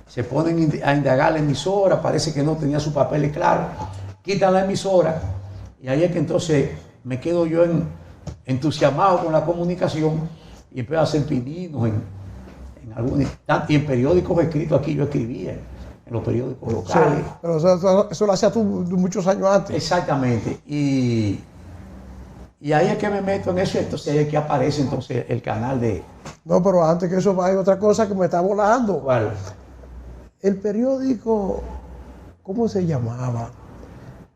se ponen a indagar la emisora, parece que no tenía sus papeles claros, quitan la emisora y ahí es que entonces me quedo yo entusiasmado con la comunicación y empiezo a hacer pininos y en periódicos escritos aquí yo escribía, en los periódicos locales. Sí, pero eso lo hacías tú muchos años antes. Exactamente. Y ahí es que me meto en eso, entonces ahí es que aparece entonces el canal de... No, pero antes que eso hay otra cosa que me está volando. ¿Cuál? El periódico, ¿cómo se llamaba?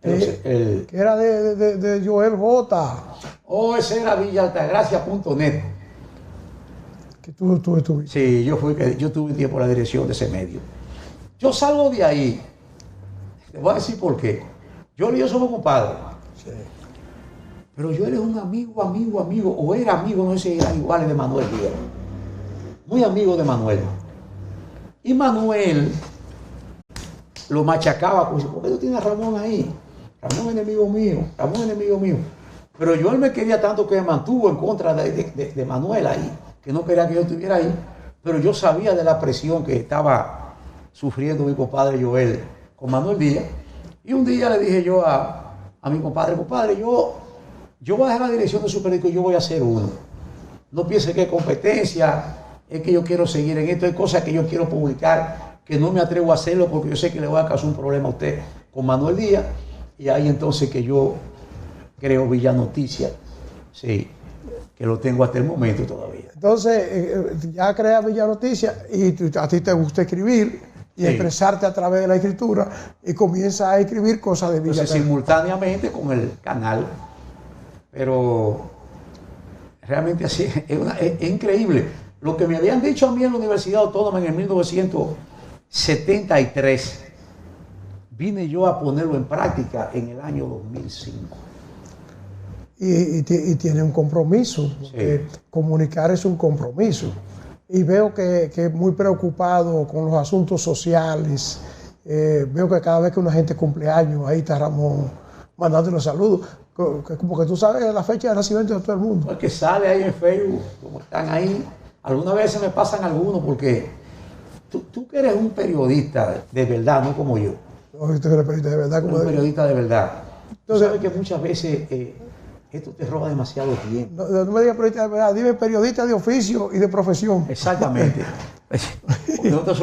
Que era de Joel J. Oh, ese era villaltagracia.net. Que tú estuviste. Sí, yo tuve tiempo la dirección de ese medio. Yo salgo de ahí, te voy a decir por qué. Yo y yo somos compadres. Sí. Pero yo era un amigo, o era amigo, no sé si eran iguales de Manuel Díaz. Muy amigo de Manuel. Y Manuel lo machacaba, pues, ¿por qué tú tienes a Ramón ahí? Ramón es enemigo mío. Pero él me quería tanto que me mantuvo en contra de Manuel ahí, que no quería que yo estuviera ahí. Pero yo sabía de la presión que estaba sufriendo mi compadre Joel con Manuel Díaz. Y un día le dije yo a mi compadre, yo voy a dejar la dirección de su periódico y yo voy a hacer uno. No piense que es competencia, es que yo quiero seguir en esto, hay cosas que yo quiero publicar, que no me atrevo a hacerlo porque yo sé que le voy a causar un problema a usted con Manuel Díaz. Y ahí entonces que yo creo Villa Noticias, sí, que lo tengo hasta el momento todavía. Entonces, ya creas Villa Noticias y a ti te gusta escribir y expresarte a través de la escritura y comienzas a escribir cosas de Villa. Entonces, simultáneamente con el canal. Pero realmente así es increíble. Lo que me habían dicho a mí en la Universidad Autónoma en el 1973, vine yo a ponerlo en práctica en el año 2005. Y tiene un compromiso, porque comunicar es un compromiso. Y veo que es muy preocupado con los asuntos sociales. Veo que cada vez que una gente cumple años, ahí está Ramón mandándole saludos. Como que tú sabes la fecha de nacimiento de todo el mundo. Porque sale ahí en Facebook, como están ahí. Algunas veces me pasan algunos porque tú que eres un periodista de verdad, no como yo. No, tú eres periodista de verdad. Un periodista de verdad. Tú sabes que muchas veces esto te roba demasiado tiempo. No me digas periodista de verdad, dime periodista de oficio y de profesión. Exactamente. Nosotros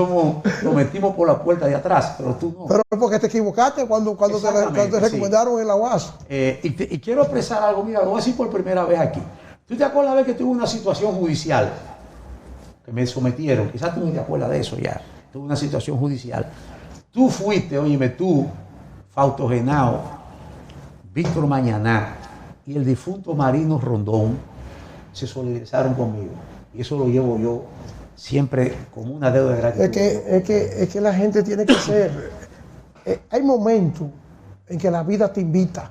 nos metimos por la puerta de atrás, pero tú no. Pero porque te equivocaste cuando te recomendaron en la UAS. Y quiero expresar algo, mira, lo voy a decir por primera vez aquí. ¿Tú te acuerdas de que tuve una situación judicial que me sometieron, quizás tú no te acuerdas de eso ya, tuve una situación judicial. Tú fuiste, óyeme, tú, Fausto Genao, Víctor Mañaná y el difunto Marino Rondón se solidarizaron conmigo. Y eso lo llevo yo siempre como una deuda de gratitud. Es que la gente tiene que ser... hay momentos en que la vida te invita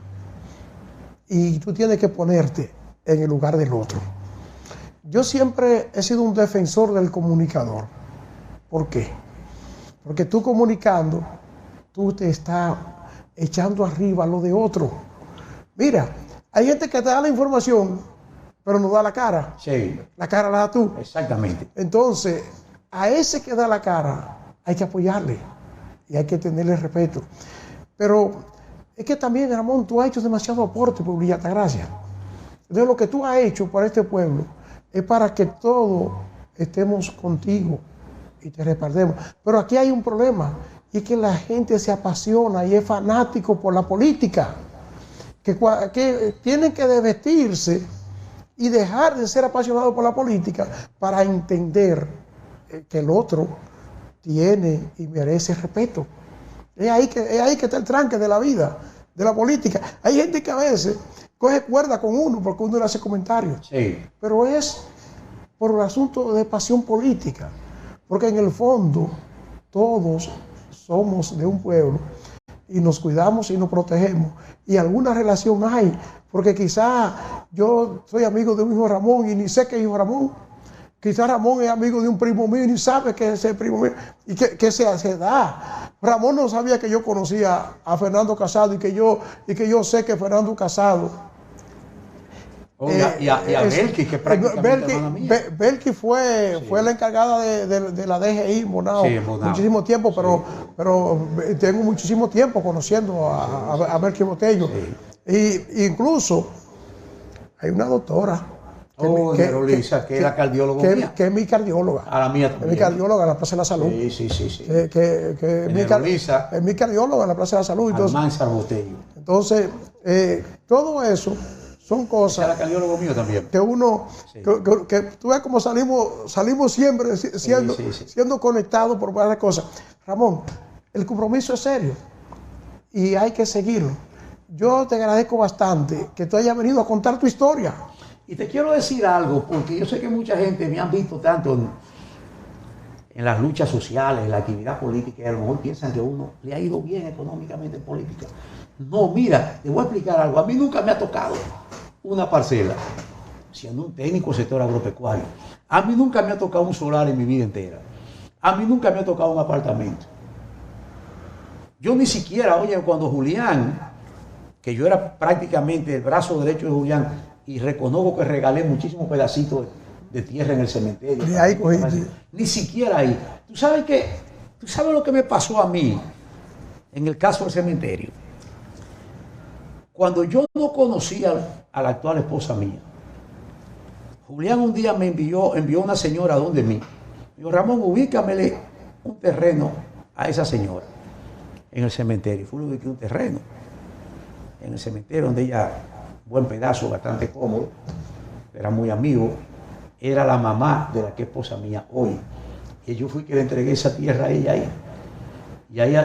y tú tienes que ponerte en el lugar del otro. Yo siempre he sido un defensor del comunicador. ¿Por qué? Porque tú comunicando, tú te estás echando arriba lo de otro. Mira, hay gente que te da la información, pero no da la cara. Sí. La cara la das tú. Exactamente. Entonces, a ese que da la cara, hay que apoyarle y hay que tenerle respeto. Pero es que también, Ramón, tú has hecho demasiado aporte por Villa Altagracia. Entonces, lo que tú has hecho para este pueblo es para que todos estemos contigo y te respaldemos. Pero aquí hay un problema, y es que la gente se apasiona y es fanático por la política, que tienen que desvestirse y dejar de ser apasionados por la política para entender que el otro tiene y merece respeto. Es ahí que está el tranque de la vida, de la política. Hay gente que a veces coge cuerda con uno porque uno le hace comentarios. Sí. Pero es por un asunto de pasión política. Porque en el fondo todos somos de un pueblo y nos cuidamos y nos protegemos. Y alguna relación hay. Porque quizá yo soy amigo de un hijo Ramón y ni sé que es hijo Ramón. Quizá Ramón es amigo de un primo mío y ni sabe que es el primo mío. Y que se da. Ramón no sabía que yo conocía a Fernando Casado y que yo sé que Fernando Casado... y a Belki, que prácticamente hermana mía. Belki fue la encargada de la DGI Bonao, Sí, muchísimo tiempo, pero tengo muchísimo tiempo conociendo a Belki Botello. Sí. Y incluso hay una doctora que es la cardióloga mía. Que es mi cardióloga. A la mía también. Es mi cardióloga en la Plaza de la Salud. Sí. Es mi cardióloga en la Plaza de la Salud. Almanzar Botello. Entonces, todo eso son cosas. La cardiólogo mío también. Que uno, que tú ves como salimos siempre siendo conectados por varias cosas. Ramón, el compromiso es serio y hay que seguirlo. Yo te agradezco bastante que tú hayas venido a contar tu historia. Y te quiero decir algo, porque yo sé que mucha gente me han visto tanto en las luchas sociales, en la actividad política, y a lo mejor piensan que uno le ha ido bien económicamente en política. No, mira, te voy a explicar algo. A mí nunca me ha tocado una parcela, siendo un técnico del sector agropecuario. A mí nunca me ha tocado un solar en mi vida entera. A mí nunca me ha tocado un apartamento. Yo ni siquiera, oye, cuando Julián, que yo era prácticamente el brazo derecho de Julián, y reconozco que regalé muchísimos pedacitos de tierra en el cementerio. De ahí cogí. Ni siquiera ahí. ¿Tú sabes lo que me pasó a mí en el caso del cementerio? Cuando yo no conocía a la actual esposa mía, Julián un día me envió una señora donde mí. Me dijo, Ramón, ubícamele un terreno a esa señora en el cementerio. Fui a ubicar un terreno en el cementerio donde ella, buen pedazo, bastante cómodo, era muy amigo, era la mamá de la que es esposa mía hoy. Y yo fui que le entregué esa tierra a ella ahí.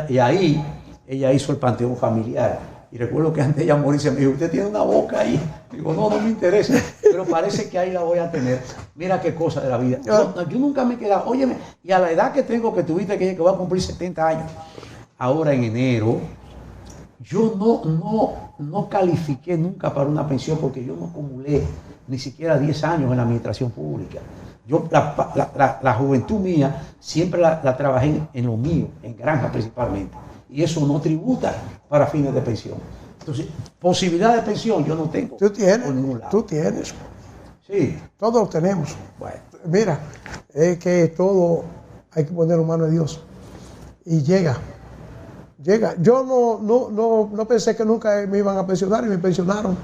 Y ahí ella hizo el panteón familiar. Y recuerdo que antes de ella morirse me dijo, usted tiene una boca ahí. Digo, no me interesa, pero parece que ahí la voy a tener. Mira qué cosa de la vida. Yo nunca me he quedado, óyeme, y a la edad que tengo, que tuviste que voy a cumplir 70 años, ahora en enero, yo no califiqué nunca para una pensión porque yo no acumulé ni siquiera 10 años en la administración pública. Yo, la juventud mía, siempre la trabajé en lo mío, en granja principalmente. Y eso no tributa para fines de pensión. Entonces, posibilidad de pensión yo no tengo. Tú tienes, por ningún lado. tú tienes. Sí. Todos lo tenemos. Bueno. Mira, es que todo hay que poner en manos de Dios. Y llega. Yo no pensé que nunca me iban a pensionar y me pensionaron.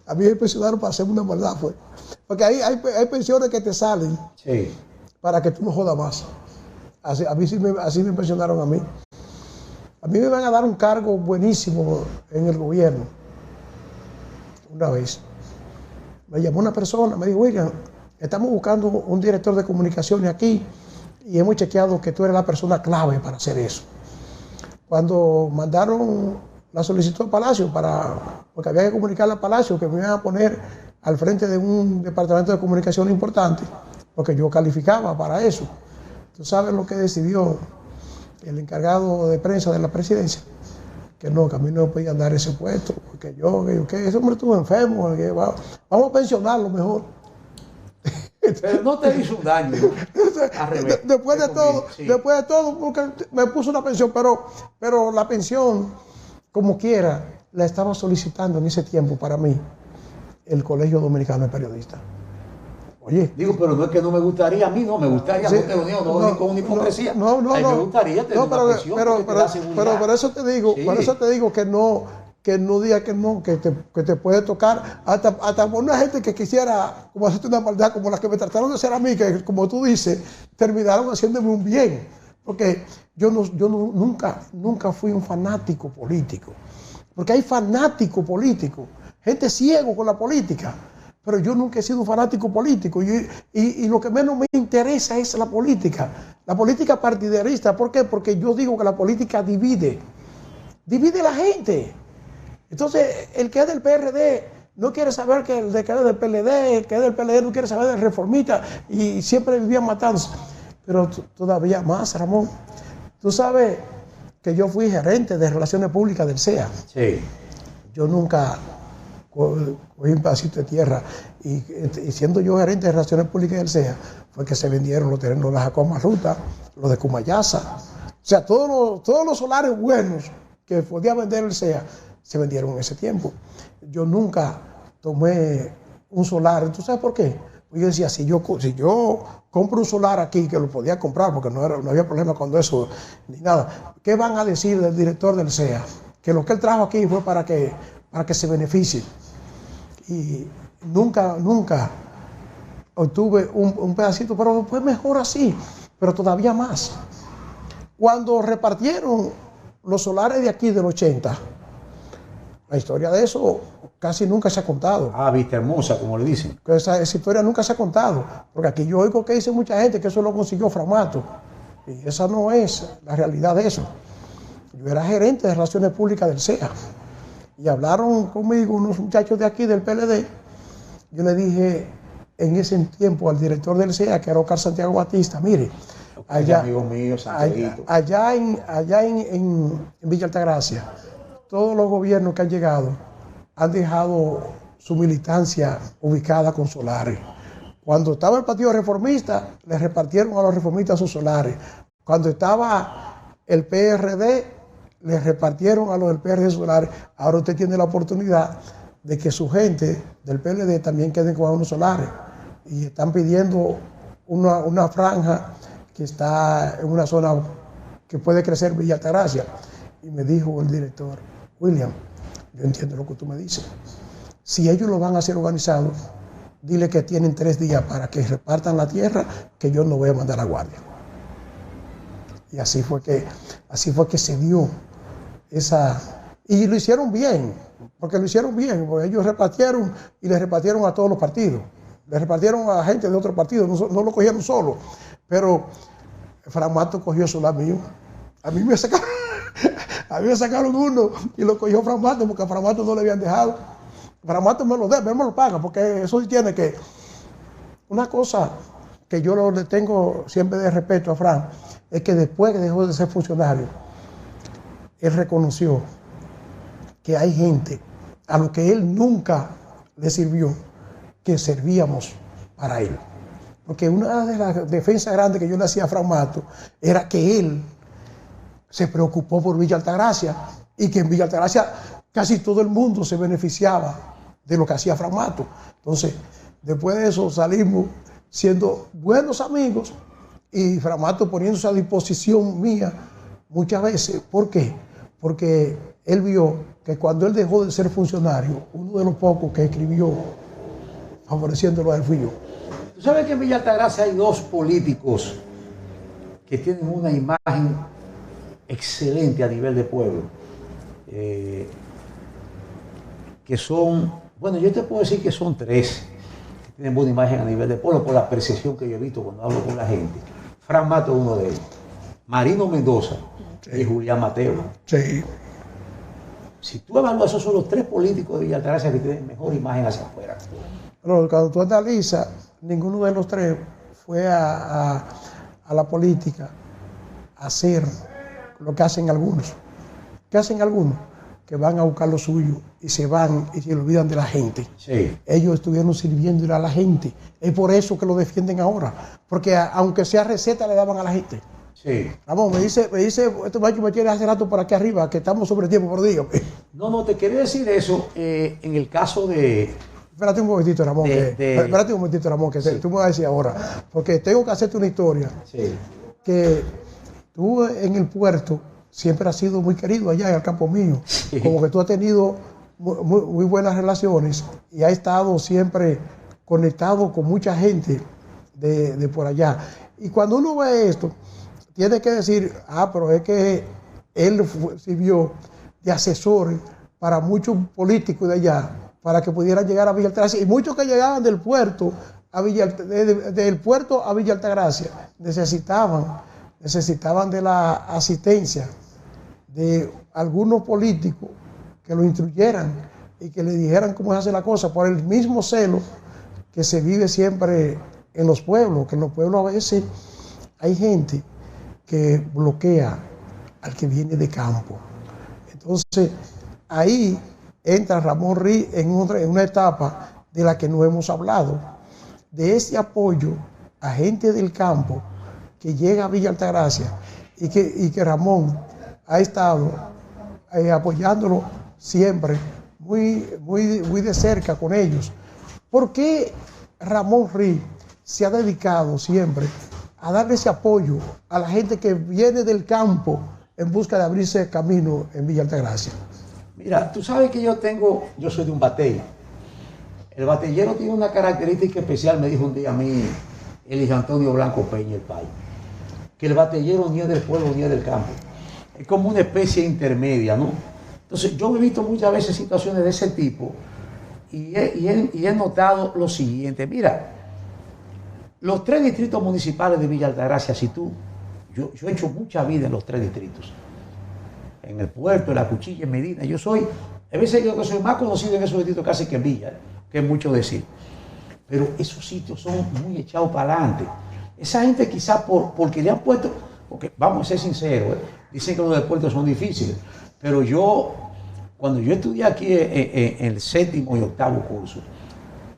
A mí me pensionaron para hacer una maldad, fue. Porque hay pensiones que te salen para que tú no jodas más. Así me pensionaron a mí. A mí me van a dar un cargo buenísimo en el gobierno. Una vez me llamó una persona, me dijo, William, estamos buscando un director de comunicaciones aquí y hemos chequeado que tú eres la persona clave para hacer eso. Cuando mandaron la solicitud al Palacio, porque había que comunicarle al Palacio que me iban a poner al frente de un departamento de comunicación importante, porque yo calificaba para eso. ¿Tú sabes lo que decidió el encargado de prensa de la presidencia? Que no, que a mí no me podían dar ese puesto, porque que ese hombre estuvo enfermo, que vamos a pensionarlo mejor. Pero no te hizo un daño. Al revés. Después de todo, porque me puso una pensión, pero la pensión, como quiera, la estaba solicitando en ese tiempo para mí el Colegio Dominicano de Periodistas. Oye. Digo, pero no es que no me gustaría, a mí no me gustaría, Sí, no con una hipocresía. No, a mí me gustaría tener una pensión pero por eso te digo, sí. Por eso te digo que no diga que no, que te puede tocar hasta por una gente que quisiera como hacerte una maldad, como la que me trataron de hacer a mí, que como tú dices, terminaron haciéndome un bien. Porque yo nunca fui un fanático político. Porque hay fanáticos políticos, gente ciego con la política. Pero yo nunca he sido un fanático político y lo que menos me interesa es la política partidarista. ¿Por qué? Porque yo digo que la política divide la gente. Entonces, el que es del PRD no quiere saber que el que es del PLD, el que es del PLD no quiere saber del reformista y siempre vivían matándose. Pero todavía más, Ramón, tú sabes que yo fui gerente de Relaciones Públicas del CEA. Sí. Yo nunca cogí un pedacito de tierra y siendo yo gerente de Relaciones Públicas del CEA fue que se vendieron los terrenos de la Jacoma Ruta, los de Cumayasa. O sea, todos los solares buenos que podía vender el CEA se vendieron en ese tiempo. Yo nunca tomé un solar. ¿Tú sabes por qué? Pues yo decía, si yo compro un solar aquí, que lo podía comprar porque no había problema con eso ni nada, ¿qué van a decir del director del CEA? Que lo que él trajo aquí fue para que se beneficie. Y nunca obtuve un pedacito, pero fue mejor así, pero todavía más. Cuando repartieron los solares de aquí del 80, la historia de eso casi nunca se ha contado. Ah, vista hermosa, como le dicen. Esa historia nunca se ha contado, porque aquí yo oigo que dice mucha gente que eso lo consiguió Framato, y esa no es la realidad de eso. Yo era gerente de Relaciones Públicas del CEA, y hablaron conmigo unos muchachos de aquí del PLD. Yo le dije en ese tiempo al director del CEA, que era Oscar Santiago Batista, mire, allá en Villa Altagracia, todos los gobiernos que han llegado han dejado su militancia ubicada con solares. Cuando estaba el Partido Reformista, le repartieron a los reformistas sus solares. Cuando estaba el PRD, le repartieron a los del PRD solares. Ahora usted tiene la oportunidad de que su gente del PLD también queden con unos solares. Y están pidiendo una franja que está en una zona que puede crecer Villa Altagracia. Y me dijo el director, William, yo entiendo lo que tú me dices. Si ellos lo van a hacer organizado, dile que tienen 3 días para que repartan la tierra, que yo no voy a mandar a guardia. Y así fue que se dio esa. Y lo hicieron bien, porque ellos repartieron y le repartieron a todos los partidos. Le repartieron a gente de otros partidos, no lo cogieron solo. Pero Framato cogió el solar mío. A mí me sacaron uno y lo cogió Framato porque a Framato no le habían dejado. Framato me lo debe, él me lo paga, porque eso sí tiene que. Una cosa que yo le tengo siempre de respeto a Fran es que después que dejó de ser funcionario, él reconoció que hay gente a lo que él nunca le sirvió, que servíamos para él. Porque una de las defensas grandes que yo le hacía a Fran Mato era que él se preocupó por Villa Altagracia y que en Villa Altagracia casi todo el mundo se beneficiaba de lo que hacía Fran Mato. Entonces, después de eso salimos siendo buenos amigos y Fran Mato poniéndose a disposición mía muchas veces. ¿Por qué? Porque él vio que cuando él dejó de ser funcionario, uno de los pocos que escribió favoreciéndolo a él fui yo. ¿Tú sabes que en Villa Altagracia hay 2 políticos que tienen una imagen excelente a nivel de pueblo? Que son, bueno, yo te puedo decir que son 3, que tienen buena imagen a nivel de pueblo por la percepción que yo he visto cuando hablo con la gente. Fran Mato es uno de ellos. Marino Mendoza y Julián Mateo. Sí. Si tú evalúas, esos son los 3 políticos de Villa Altagracia que tienen mejor imagen hacia afuera. Pero cuando tú analizas, ninguno de los 3 fue a la política a hacer lo que hacen algunos. ¿Qué hacen algunos? Que van a buscar lo suyo y se van y se olvidan de la gente. Sí. Ellos estuvieron sirviendo a la gente. Es por eso que lo defienden ahora. Porque aunque sea receta, le daban a la gente. Sí. Vamos, me dice, este macho me tiene hace rato por aquí arriba, que estamos sobre tiempo, por dígame. No, te quería decir eso en el caso de... Espérate un momentito, Ramón. Espérate un momentito, Ramón, que sí. Tú me vas a decir ahora. Porque tengo que hacerte una historia. Sí. Que tú en el puerto siempre has sido muy querido allá en el campo mío. Sí. Como que tú has tenido muy buenas relaciones y has estado siempre conectado con mucha gente de por allá. Y cuando uno ve esto, tiene que decir, pero es que él sirvió de asesor para muchos políticos de allá, para que pudieran llegar a Villa Altagracia. Y muchos que llegaban del puerto a Villa Altagracia necesitaban de la asistencia de algunos políticos que lo instruyeran y que le dijeran cómo se hace la cosa, por el mismo celo que se vive siempre en los pueblos, que en los pueblos a veces hay gente que bloquea al que viene de campo. Entonces, ahí entra Ramón Rí en una etapa de la que no hemos hablado, de ese apoyo a gente del campo que llega a Villa Altagracia y que Ramón ha estado apoyándolo siempre, muy de cerca con ellos. ¿Por qué Ramón Rí se ha dedicado siempre a darle ese apoyo a la gente que viene del campo en busca de abrirse camino en Villa Altagracia? Mira, tú sabes que yo soy de un batey. El batellero tiene una característica especial, me dijo un día a mí el hijo Antonio Blanco Peña, el país, que el batellero ni es del pueblo ni es del campo. Es como una especie intermedia, ¿no? Entonces, yo he visto muchas veces situaciones de ese tipo y he notado lo siguiente. Mira, los 3 distritos municipales de Villa Altagracia, yo he hecho mucha vida en los 3 distritos. En el puerto, en la Cuchilla, en Medina. A veces creo que soy más conocido en esos distritos casi que en Villa, que es mucho decir. Pero esos sitios son muy echados para adelante. Esa gente quizás porque le han puesto, porque vamos a ser sinceros, dicen que los del puerto son difíciles, pero cuando yo estudié aquí en el 7º y 8º curso,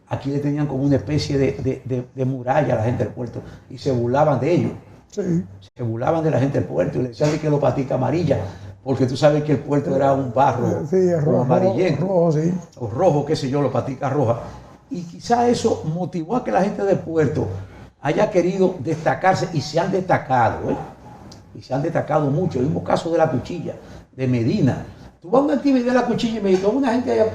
aquí le tenían como una especie de muralla a la gente del puerto y se burlaban de ellos. Sí. Se burlaban de la gente del puerto y le decían que los patica amarilla, porque tú sabes que el puerto era un barro rojo, amarillento, rojo, sí, o rojo, qué sé yo, los paticas rojas. Y quizás eso motivó a que la gente del puerto haya querido destacarse y se han destacado, y se han destacado mucho. El mismo caso de la Cuchilla, de Medina. Tú vas a una actividad de la Cuchilla y Medina, una gente allá,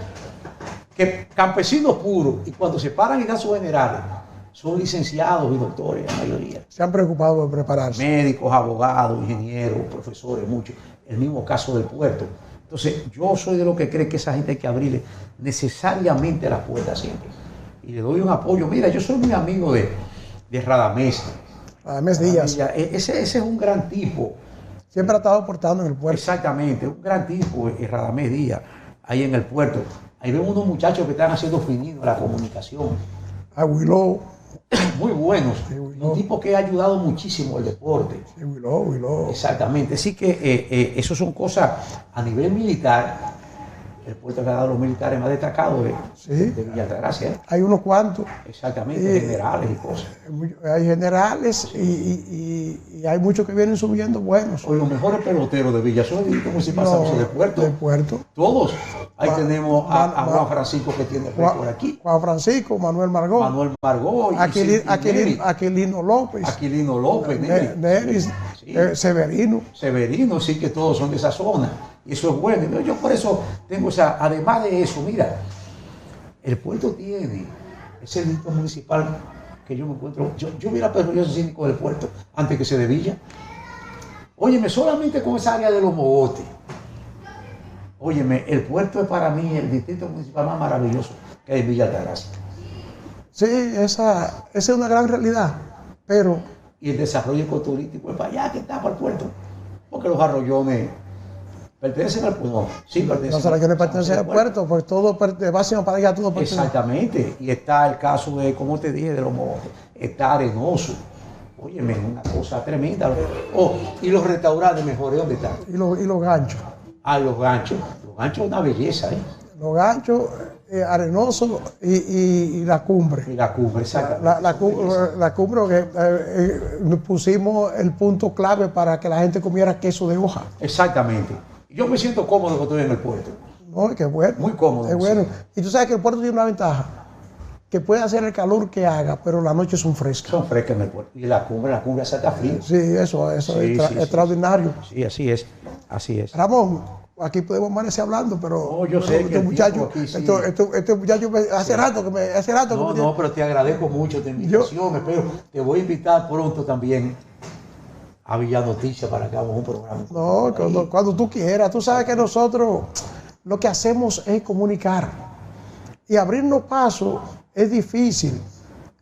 que campesinos puros, y cuando se paran y dan sus generales, son licenciados y doctores, la mayoría. Se han preocupado por prepararse. Médicos, abogados, ingenieros, profesores, muchos. El mismo caso del puerto. Entonces, yo soy de los que cree que esa gente hay que abrirle necesariamente las puertas siempre. Y le doy un apoyo. Mira, yo soy muy amigo de Radamés. Radamés Díaz. Ese es un gran tipo. Siempre ha estado aportando en el puerto. Exactamente, un gran tipo, Radamés Díaz, ahí en el puerto. Ahí vemos unos muchachos que están haciendo fininos en la comunicación. A Willow. Muy buenos. Sí, Willow. Un tipo que ha ayudado muchísimo al deporte. Sí, Willow. Exactamente. Así que eso son cosas a nivel militar. El puerto que ha dado los militares más destacados de Villa Altagracia. Hay unos cuantos. Exactamente, generales y cosas. Hay generales y hay muchos que vienen subiendo buenos. Hoy los mejores peloteros de Villa son de puerto. De puerto. Todos. Ahí tenemos a Juan Francisco que tiene récord aquí. Juan Francisco, Manuel Margot. Aquilino López. Neris. Sí. Severino, sí, que todos son de esa zona. Y eso es bueno. Yo por eso tengo además de eso, mira, el puerto tiene ese distrito municipal que yo me encuentro. Yo hubiera preferido ser síndico del puerto antes que se de Villa. Óyeme, solamente con esa área de los mogotes. Óyeme, el puerto es para mí el distrito municipal más maravilloso que hay en Villa Altagracia. Sí, esa es una gran realidad, pero... Y el desarrollo ecoturístico es para allá que está, para el puerto. Porque los arroyones pertenecen al puerto. Sí, pertenecen. Los arroyones pertenecen al puerto, pues todo de base para allá, todo pertenece. Exactamente. Y está el caso de, como te dije, de los mojos. Está Arenoso. Óyeme, una cosa tremenda. Oh, y los restaurantes mejores, ¿dónde están? Y los ganchos. Ah, los ganchos. Los ganchos es una belleza, ¿eh? Los ganchos, Arenoso y la cumbre. Y la cumbre, exactamente. La cumbre que pusimos el punto clave para que la gente comiera queso de hoja. Exactamente. Yo me siento cómodo cuando estoy en el puerto. No, que bueno. Muy cómodo. Es bueno. Y tú sabes que el puerto tiene una ventaja, que puede hacer el calor que haga, pero las noches son frescas. Son frescas en el puerto. Y la cumbre hace hasta frío. Sí, eso Sí, es extraordinario. Sí, así es. Así es. Ramón, aquí podemos amanecer hablando, pero No, yo sé que este muchacho, aquí sí. este muchacho hace rato que me... No, pero te agradezco mucho tu invitación. Espero, te voy a invitar pronto también a Villa Noticias para que hagamos un programa. No, cuando tú quieras. Tú sabes que nosotros lo que hacemos es comunicar. Y abrirnos paso es difícil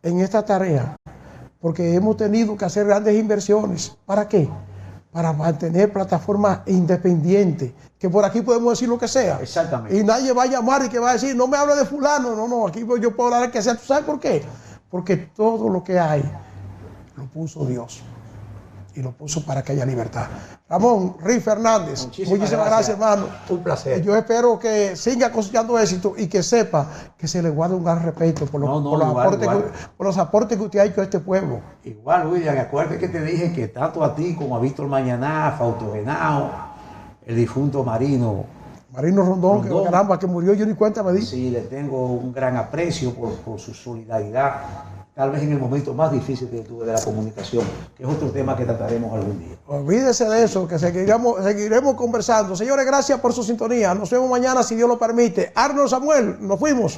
en esta tarea, porque hemos tenido que hacer grandes inversiones. ¿Para qué? Para mantener plataformas independientes, que por aquí podemos decir lo que sea. Exactamente. Y nadie va a llamar y que va a decir, no me hable de fulano. No, aquí yo puedo hablar de que sea. ¿Tú sabes por qué? Porque todo lo que hay lo puso Dios. Y lo puso para que haya libertad. Ramón, Rick Fernández, muchísimas gracias, hermano. Un placer. Yo espero que siga cosechando éxito y que sepa que se le guarda un gran respeto por los aportes que usted ha hecho a este pueblo. Igual, William, acuérdate que te dije que tanto a ti como a Víctor Mañaná, Fausto Genao, el difunto Marino Rondón, que caramba, que murió, yo ni cuenta me di. Sí, le tengo un gran aprecio por su solidaridad. Tal vez en el momento más difícil que tuve de la comunicación, que es otro tema que trataremos algún día. Olvídese de eso, que seguiremos conversando. Señores, gracias por su sintonía. Nos vemos mañana, si Dios lo permite. Arnold Samuel, nos fuimos.